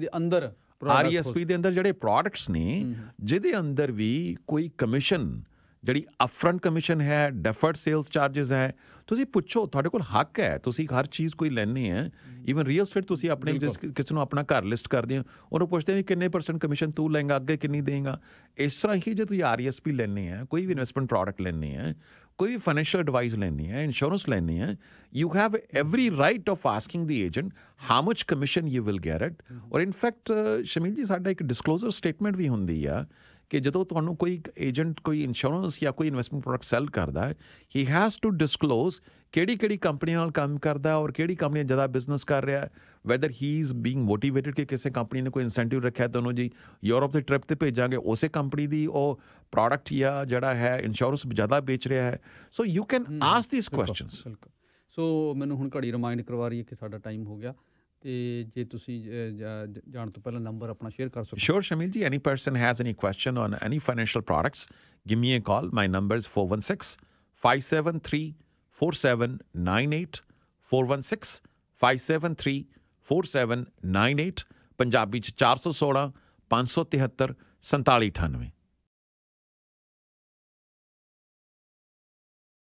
ਦੇ ਅੰਦਰ ਜਿਹੜੇ ਪ੍ਰੋਡਕਟਸ ਨੇ ਜਿਹਦੇ ਅੰਦਰ ਵੀ ਕੋਈ ਕਮਿਸ਼ਨ, ਜਿਹੜੀ ਅਪਫਰੰਟ ਕਮਿਸ਼ਨ ਹੈ, ਡੈਫਰਡ ਸੇਲਸ ਚਾਰਜਸ ਹੈ, ਤੁਸੀਂ ਪੁੱਛੋ, ਤੁਹਾਡੇ ਕੋਲ ਹੱਕ ਹੈ, ਤੁਸੀਂ ਹਰ ਚੀਜ਼ ਕੋਈ ਲੈਣੀ ਹੈ। ਈਵਨ ਰੀਅਲ ਸਟੇਟ ਤੁਸੀਂ ਆਪਣੇ ਕਿਸੇ ਨੂੰ ਆਪਣਾ ਘਰ ਲਿਸਟ ਕਰਦੇ ਹੋ, ਉਹਨੂੰ ਪੁੱਛਦੇ ਵੀ ਕਿੰਨੇ % ਕਮਿਸ਼ਨ ਤੂੰ ਲਏਗਾ, ਅੱਗੇ ਕਿੰਨੀ ਦੇਂਗਾ। ਇਸ ਤਰ੍ਹਾਂ ਹੀ ਜੇ ਤੁਸੀਂ RESP ਲੈਣੀ ਹੈ, ਕੋਈ ਵੀ ਇਨਵੈਸਟਮੈਂਟ ਪ੍ਰੋਡਕਟ ਲੈਣੀ ਹੈ, ਕੋਈ ਵੀ ਫਾਈਨੈਂਸ਼ੀਅਲ ਐਡਵਾਈਸ ਲੈਣੀ ਹੈ, ਇੰਸ਼ੋਰੈਂਸ ਲੈਣੀ ਹੈ, you have every right of asking the agent how much commission you will get it. ਔਰ ਇਨਫੈਕਟ ਸ਼ਮੀਲ ਜੀ, ਸਾਡਾ ਇੱਕ ਡਿਸਕਲੋਜ਼ਰ ਸਟੇਟਮੈਂਟ ਵੀ ਹੁੰਦੀ ਆ ਕਿ ਜਦੋਂ ਤੁਹਾਨੂੰ ਕੋਈ ਏਜੰਟ ਕੋਈ ਇੰਸ਼ੋਰੈਂਸ ਜਾਂ ਕੋਈ ਇਨਵੈਸਟਮੈਂਟ ਪ੍ਰੋਡਕਟ ਸੈਲ ਕਰਦਾ ਹੈ, ਹੀ ਹੈਜ਼ ਟੂ ਡਿਸਕਲੋਜ਼ ਕਿਹੜੀ ਕੰਪਨੀ ਨਾਲ ਕੰਮ ਕਰਦਾ ਔਰ ਕਿਹੜੀ ਕੰਪਨੀ ਜ਼ਿਆਦਾ ਬਿਜ਼ਨਸ ਕਰ ਰਿਹਾ ਹੈ, weather he is being motivated ਕਿ ਕਿਸੇ ਕੰਪਨੀ ਨੇ ਕੋਈ ਇਨਸੈਂਟਿਵ ਰੱਖਿਆ ਤੁਹਾਨੂੰ ਜੀ ਯੂਰਪ ਦੇ ਟ੍ਰਿਪ 'ਤੇ ਭੇਜਾਂਗੇ, ਉਸੇ ਕੰਪਨੀ ਦੀ ਉਹ ਪ੍ਰੋਡਕਟ ਜਾਂ ਜਿਹੜਾ ਹੈ ਇੰਸ਼ੋਰੈਂਸ ਜ਼ਿਆਦਾ ਵੇਚ ਰਿਹਾ ਹੈ। So you can ask these questions. So ਮੈਨੂੰ ਹੁਣ ਘੜੀ ਰਿਮਾਈਂਡ ਕਰਵਾ ਰਹੀ ਹੈ ਕਿ ਸਾਡਾ ਟਾਈਮ ਹੋ ਗਿਆ, ਤੇ ਜੇ ਤੁਸੀਂ ਜਾਣ ਤੋਂ ਪਹਿਲਾਂ ਨੰਬਰ ਆਪਣਾ ਸ਼ੇਅਰ ਕਰ ਸਕੋ। Sure, Shamil ji. Any person has any question on any financial products, give me a call. My number is 416-573-4798. 416-573-4798. Punjabi 'ਚ 416-573-4798.